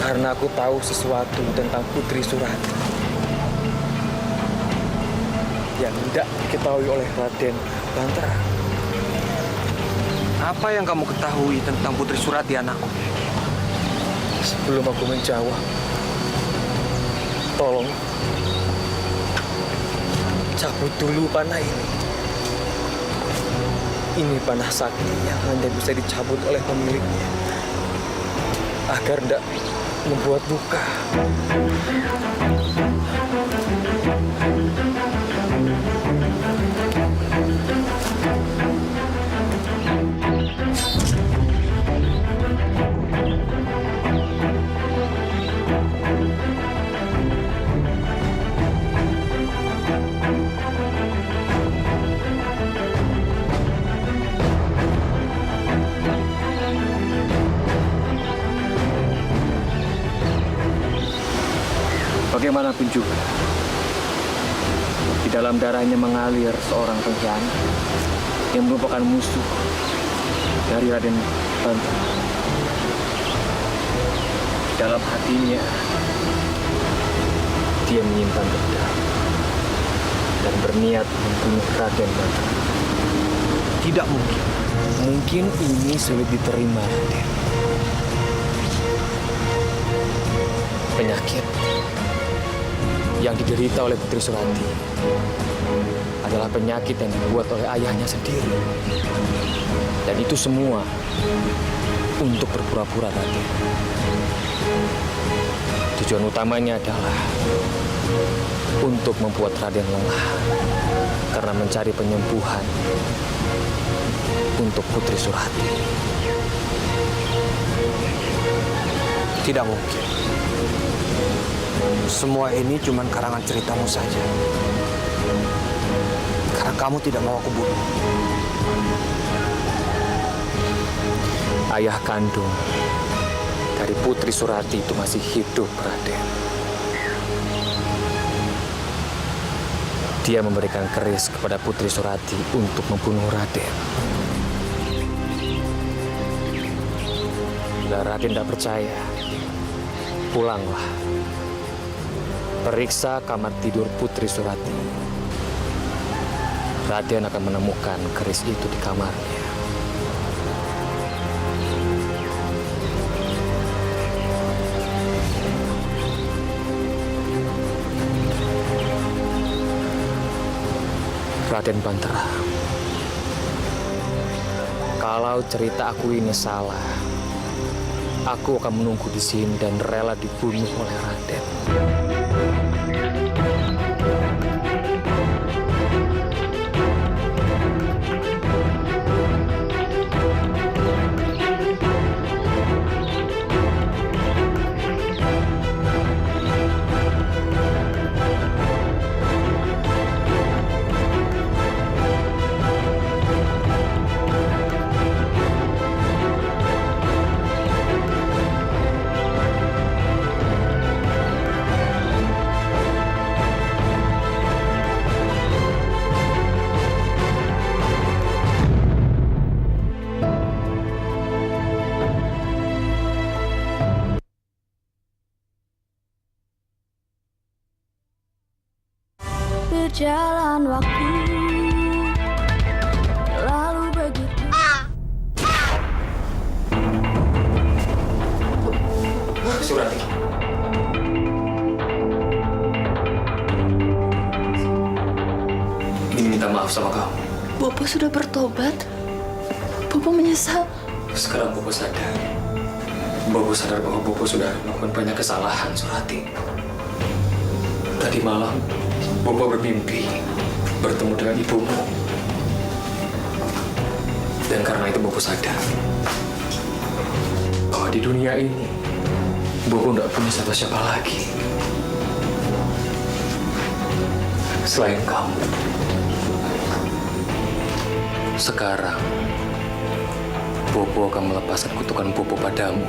Karena aku tahu sesuatu tentang Putri Surati yang tidak diketahui oleh Raden Bantara. Apa yang kamu ketahui tentang Putri Surati, anakku? Sebelum aku menjawab, tolong cabut dulu panah ini. Ini panah sakti yang hanya bisa dicabut oleh pemiliknya agar tidak membuat luka. Bagaimanapun juga, di dalam darahnya mengalir seorang pengkhianat yang merupakan musuh dari Raden Bantara. Di dalam hatinya, dia menyimpan dendam dan berniat membunuh Raden Bantara. Tidak mungkin. Mungkin ini sulit diterima, Raden. Penyakit yang diderita oleh Putri Surati adalah penyakit yang dibuat oleh ayahnya sendiri. Dan itu semua untuk berpura-pura, Raden. Tujuan utamanya adalah untuk membuat Raden lelah karena mencari penyembuhan untuk Putri Surati. Tidak mungkin. Semua ini cuma karangan ceritamu saja. Karena kamu tidak mau aku bunuh. Ayah kandung dari Putri Surati itu masih hidup, Raden. Dia memberikan keris kepada Putri Surati untuk membunuh Raden. Bila Raden tidak percaya, pulanglah. Periksa kamar tidur Putri Surati. Raden akan menemukan keris itu di kamarnya. Raden Bantara, kalau cerita aku ini salah, aku akan menunggu di sini dan rela dibunuh oleh Raden. Berjalan waktu lalu begitu. Surati. Ingin minta maaf sama kamu. Bopo sudah bertobat. Bopo menyesal. Sekarang Bopo sadar. Bopo sadar bahwa Bopo sudah melakukan banyak kesalahan, Surati. Tadi malam, Bopo bermimpi bertemu dengan ibumu. Dan karena itu Bopo sadar bahwa di dunia ini Bopo nggak punya siapa-siapa lagi selain kamu. Sekarang, Bopo akan melepaskan kutukan Bopo padamu.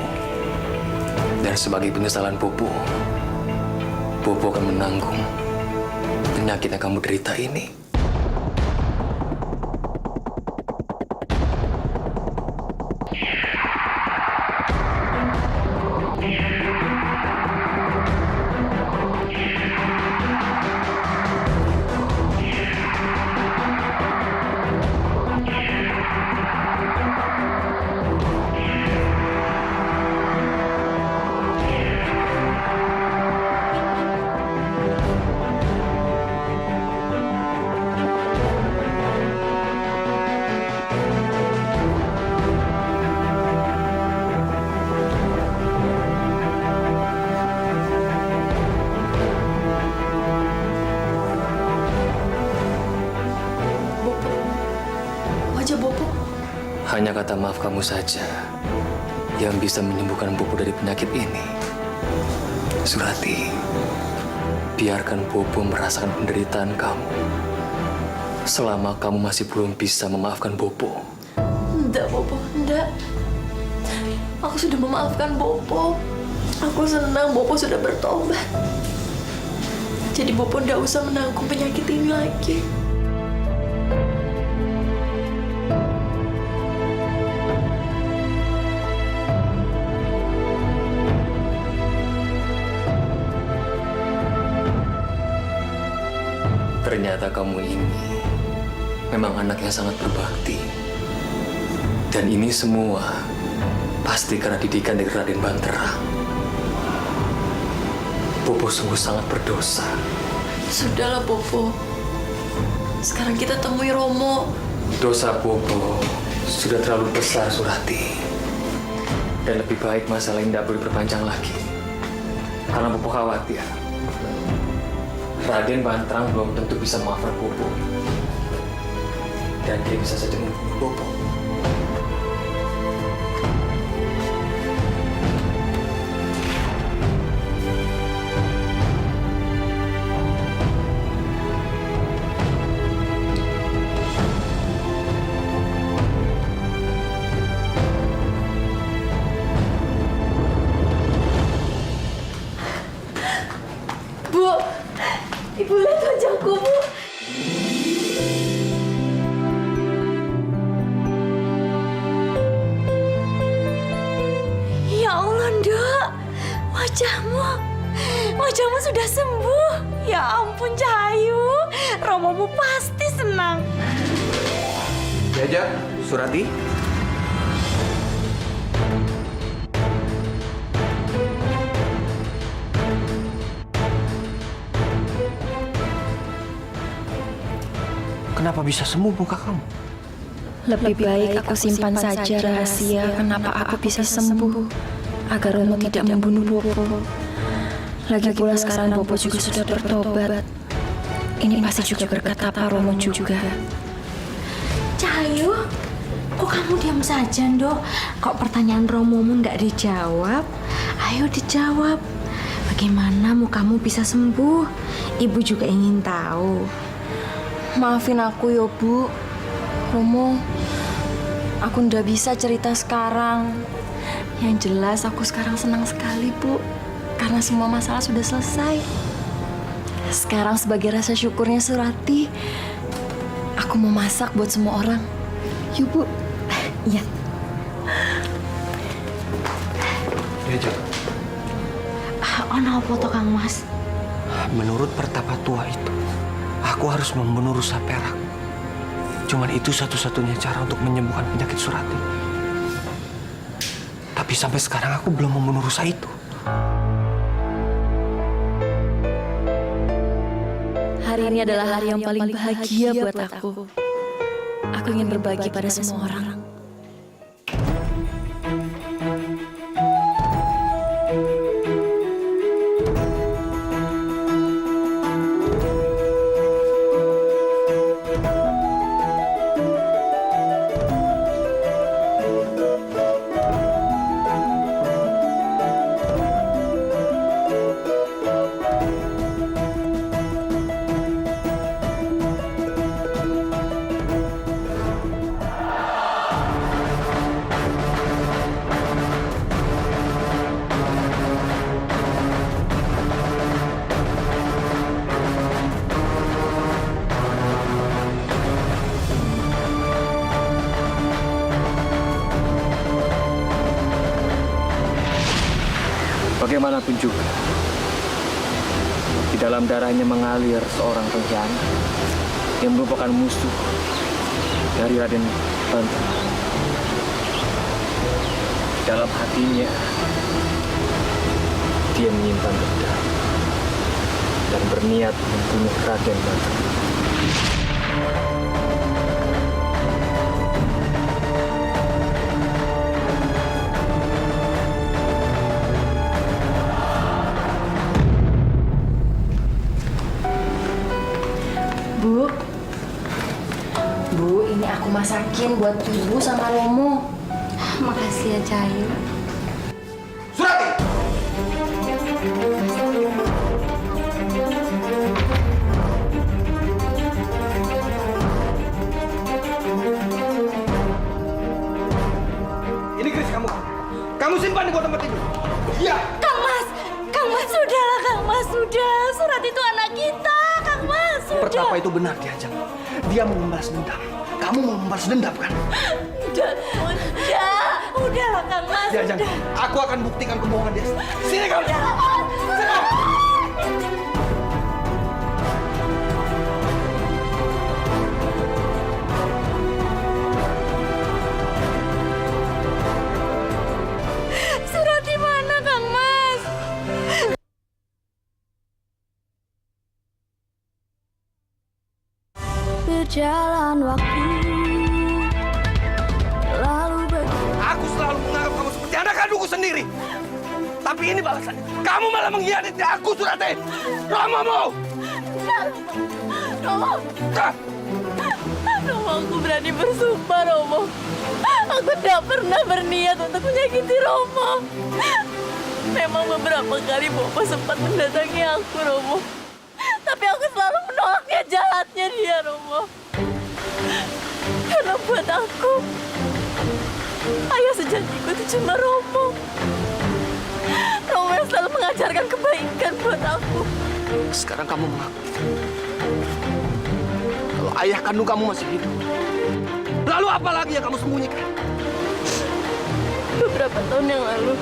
Dan sebagai penyesalan Bopo, Bopo akan menanggung penyakit yang kamu derita ini. Wajah Bopo. Hanya kata maaf kamu saja yang bisa menyembuhkan Bopo dari penyakit ini. Surati, biarkan Bopo merasakan penderitaan kamu selama kamu masih belum bisa memaafkan Bopo. Enggak, Bopo, enggak. Aku sudah memaafkan Bopo. Aku senang Bopo sudah bertobat. Jadi Bopo enggak usah menanggung penyakit ini lagi. Ternyata kamu ini memang anak yang sangat berbakti. Dan ini semua pasti karena didikan dari Raden Bantara. Bopo sungguh sangat berdosa. Sudahlah, Bopo. Sekarang kita temui Romo. Dosa Bopo sudah terlalu besar, Surati. Dan lebih baik masalah ini tidak boleh berpanjang lagi. Karena Bopo khawatir Raden Bantrang belum tentu bisa memaafkan Bopo. Dan dia bisa saja membunuh Bopo. Bu, Ibu lihat wajahku, Bu. Ya Allah, Nduk. Wajahmu sudah sembuh. Ya ampun, Cahayu. Romomu pasti senang. Jaja, Surati. Kenapa bisa sembuh muka kamu? Lebih baik aku simpan saja rahasia kenapa aku bisa sembuh, agar Romo tidak membunuh Bopo. Lagi pula sekarang Bopo juga sudah bertobat. Ini pasti juga berkat apa Romo juga. Cahayu, kok kamu diam saja, Ndok? Kok pertanyaan Romomu nggak dijawab? Ayo dijawab. Bagaimana mukamu bisa sembuh? Ibu juga ingin tahu. Maafin aku ya, Bu. Romo, aku ndak bisa cerita sekarang. Yang jelas aku sekarang senang sekali, Bu. Karena semua masalah sudah selesai. Sekarang sebagai rasa syukurnya Surati, aku mau masak buat semua orang. Yuk, Bu. Iya. Jaja, Ono foto Kang Mas. menurut pertapa tua itu, aku harus membunuh rusa perak. Cuman itu satu-satunya cara untuk menyembuhkan penyakit Surati. Tapi sampai sekarang aku belum membunuh rusa itu. Hari ini adalah hari yang paling bahagia buat aku. Aku ingin berbagi pada semua orang. bagaimanapun juga, di dalam darahnya mengalir seorang pengkhianat yang merupakan musuh dari Raden Banterang. Dalam hatinya, dia menyimpan dendam dan berniat membunuh Raden Banterang. Bu, ini aku masakin buat Ibu sama Romo. Makasih ya, Cahayu. Surati! Ini keris kamu. Kamu simpan di bawah tempat tidur. Iya. Kang Mas, sudahlah Kang Mas, sudah. Surat itu anak kita, Kang Mas, sudah. Pertapa itu benar, Diajeng. Dia mau membalas dendam. Kamu mau membalas dendam kan? Udahlah Kang Mas. Diajeng, aku akan buktikan kebohongan dia. Sini kamu. Sini. Surat di mana Kang Mas? Berjalan waktu Aku selalu menganggap kamu seperti anak kandungku sendiri. Tapi ini balasannya. Kamu malah mengkhianati aku, Surati. Romo mau. Romo, aku berani bersumpah, Romo. Aku tidak pernah berniat untuk menyakiti Romo. Memang beberapa kali Bopo sempat mendatangi aku, Romo. Tapi aku selalu menolaknya jahatnya dia, Romo. Karena buat aku, ayah sejatiku itu cuma Romo. Romo yang selalu mengajarkan kebaikan buat aku. Sekarang kamu mengaku kalau ayah kandung kamu masih hidup. Lalu apa lagi yang kamu sembunyikan? Beberapa tahun yang lalu,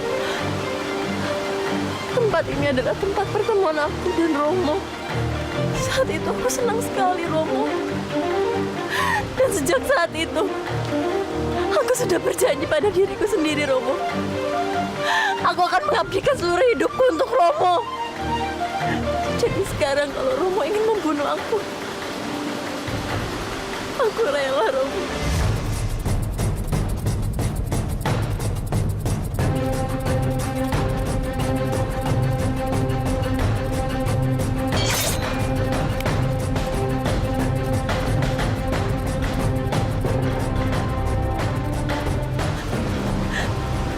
tempat ini adalah tempat pertemuan aku dan Romo. Saat itu aku senang sekali, Romo. Dan sejak saat itu, aku sudah berjanji pada diriku sendiri, Romo. Aku akan mengabdikan seluruh hidupku untuk Romo. Jadi sekarang kalau Romo ingin membunuh aku rela, Romo.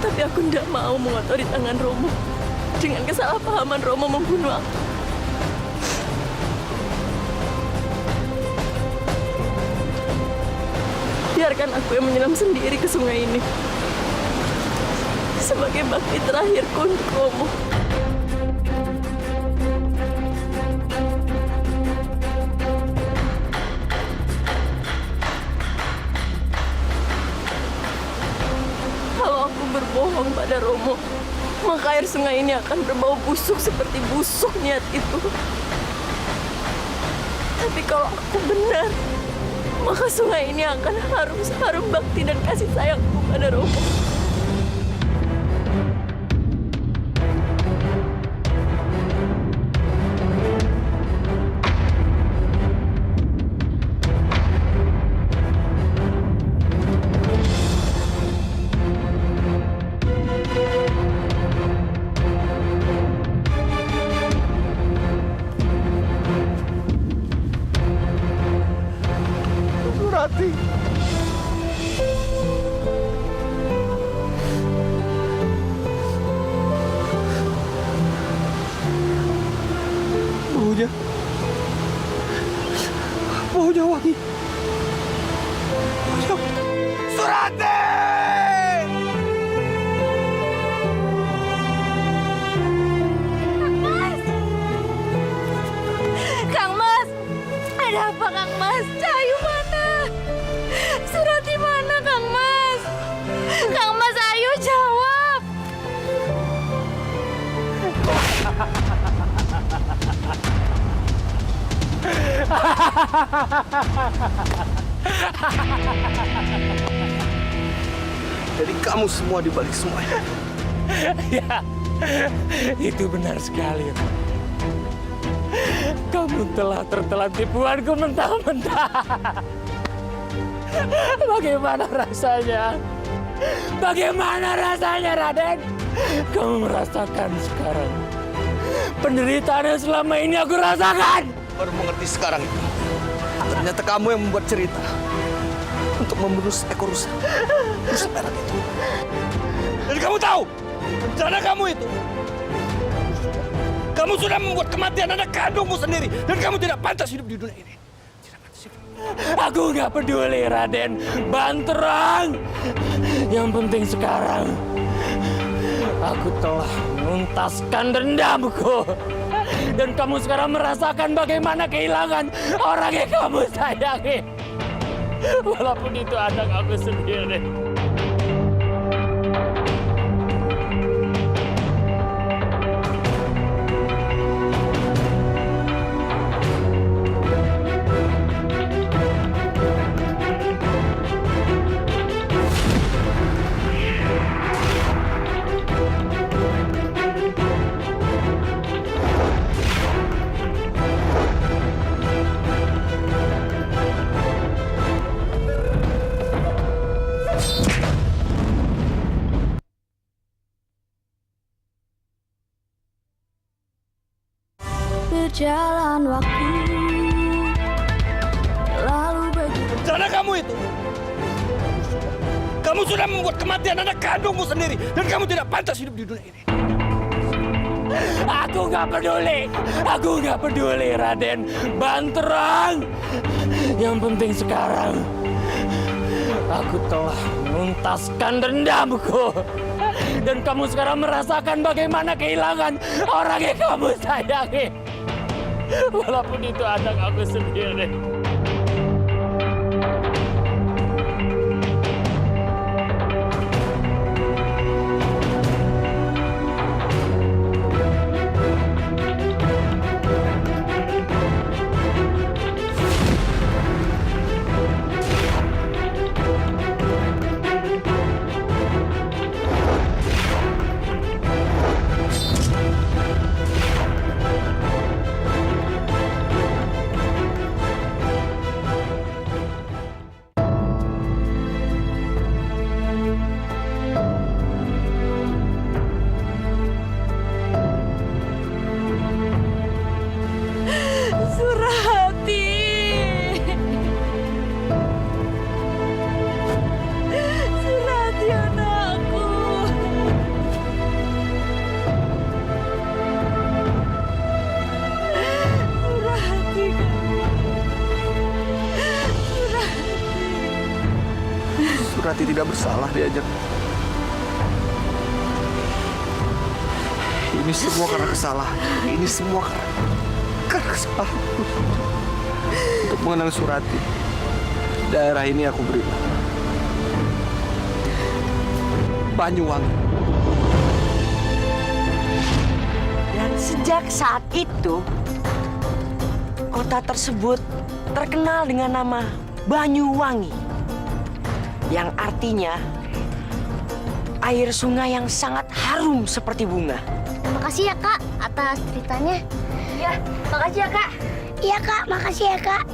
Tapi aku tidak mau mengotori tangan Romo dengan kesalahpahaman Romo membunuh aku. Biarkan aku yang menyelam sendiri ke sungai ini sebagai bakti terakhirku untuk Romo. Kalau aku berbohong pada Romo, maka air sungai ini akan berbau busuk seperti busuk niat itu. Tapi kalau aku benar, maka sungai ini akan harum bakti dan kasih sayangku pada Romo. Surati. Baunya wangi. Surati! Kang Mas! Ada apa Kang Mas? Cahayu mana? Surati mana Kang Mas? Kang Mas, ayo jawab! Jadi kamu semua di balik semuanya. Ya, itu benar sekali. Kamu telah tertelan tipuanku mentah-mentah. Bagaimana rasanya? Bagaimana rasanya, Raden? Kamu merasakan sekarang penderitaan yang selama ini aku rasakan. Baru mengerti sekarang itu. Ternyata kamu yang membuat cerita untuk membunuh seekor rusa merah itu. Dan kamu tahu, rencana kamu itu, kamu sudah membuat kematian anak kandungmu sendiri. Dan kamu tidak pantas hidup di dunia ini. Aku nggak peduli, Raden Banterang. Yang penting sekarang aku telah menuntaskan dendamku. Dan kamu sekarang merasakan bagaimana kehilangan orang yang kamu sayangi. Walaupun itu anak aku sendiri. Berjalan waktu lalu begitu. Rencana kamu itu, kamu sudah membuat kematian anak kandungmu sendiri. Dan kamu tidak pantas hidup di dunia ini. Aku nggak peduli, Raden Banterang. Yang penting sekarang aku telah menuntaskan dendamku. Dan kamu sekarang merasakan bagaimana kehilangan orang yang kamu sayangi. Walaupun itu anak aku sendiri. Surati tidak bersalah diajak. Ini semua karena kesalahan. Ini semua karena kesalahan. Untuk mengenang Surati, daerah ini aku beri Banyuwangi. Dan sejak saat itu, kota tersebut terkenal dengan nama Banyuwangi. Yang artinya air sungai yang sangat harum seperti bunga. Terima kasih ya Kak atas ceritanya. Iya, makasih ya Kak. Iya Kak, makasih ya Kak.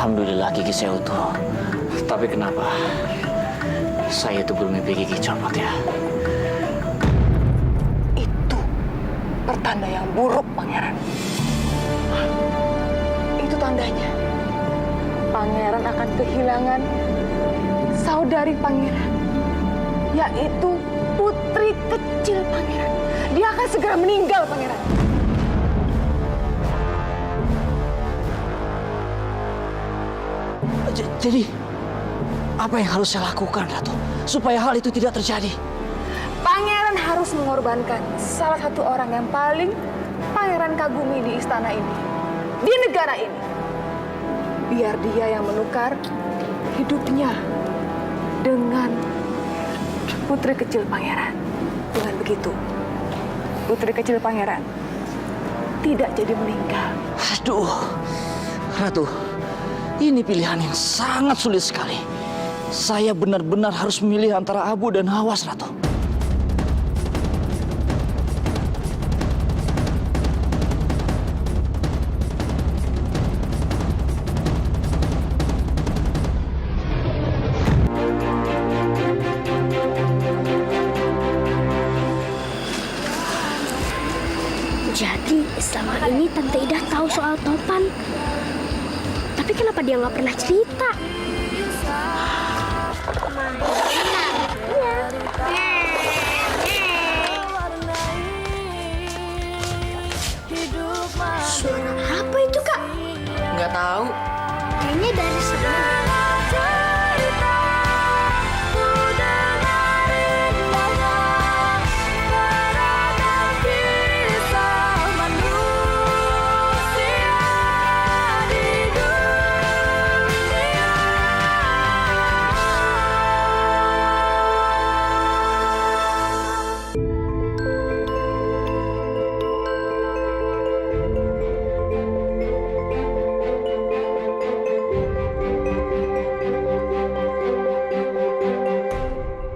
Alhamdulillah gigi saya utuh. Tapi kenapa Saya itu bermimpi gigi copot ya. Itu pertanda yang buruk, Pangeran. Itu tandanya Pangeran akan kehilangan saudari Pangeran, yaitu putri kecil Pangeran. Dia akan segera meninggal, Pangeran. Jadi, apa yang harus saya lakukan, Ratu, supaya hal itu tidak terjadi? Pangeran harus mengorbankan salah satu orang yang paling Pangeran kagumi di istana ini, di negara ini. Biar dia yang menukar hidupnya dengan putri kecil Pangeran. Dengan begitu, putri kecil Pangeran tidak jadi meninggal. Aduh, Ratu, ini pilihan yang sangat sulit sekali. Saya benar-benar harus memilih antara Abu dan Hawas, Ratu. Jadi selama ini Tante Ida tahu soal Topan. Tapi kenapa dia nggak pernah cerita? Suara apa itu, Kak? Nggak tahu. Kayaknya dari sana.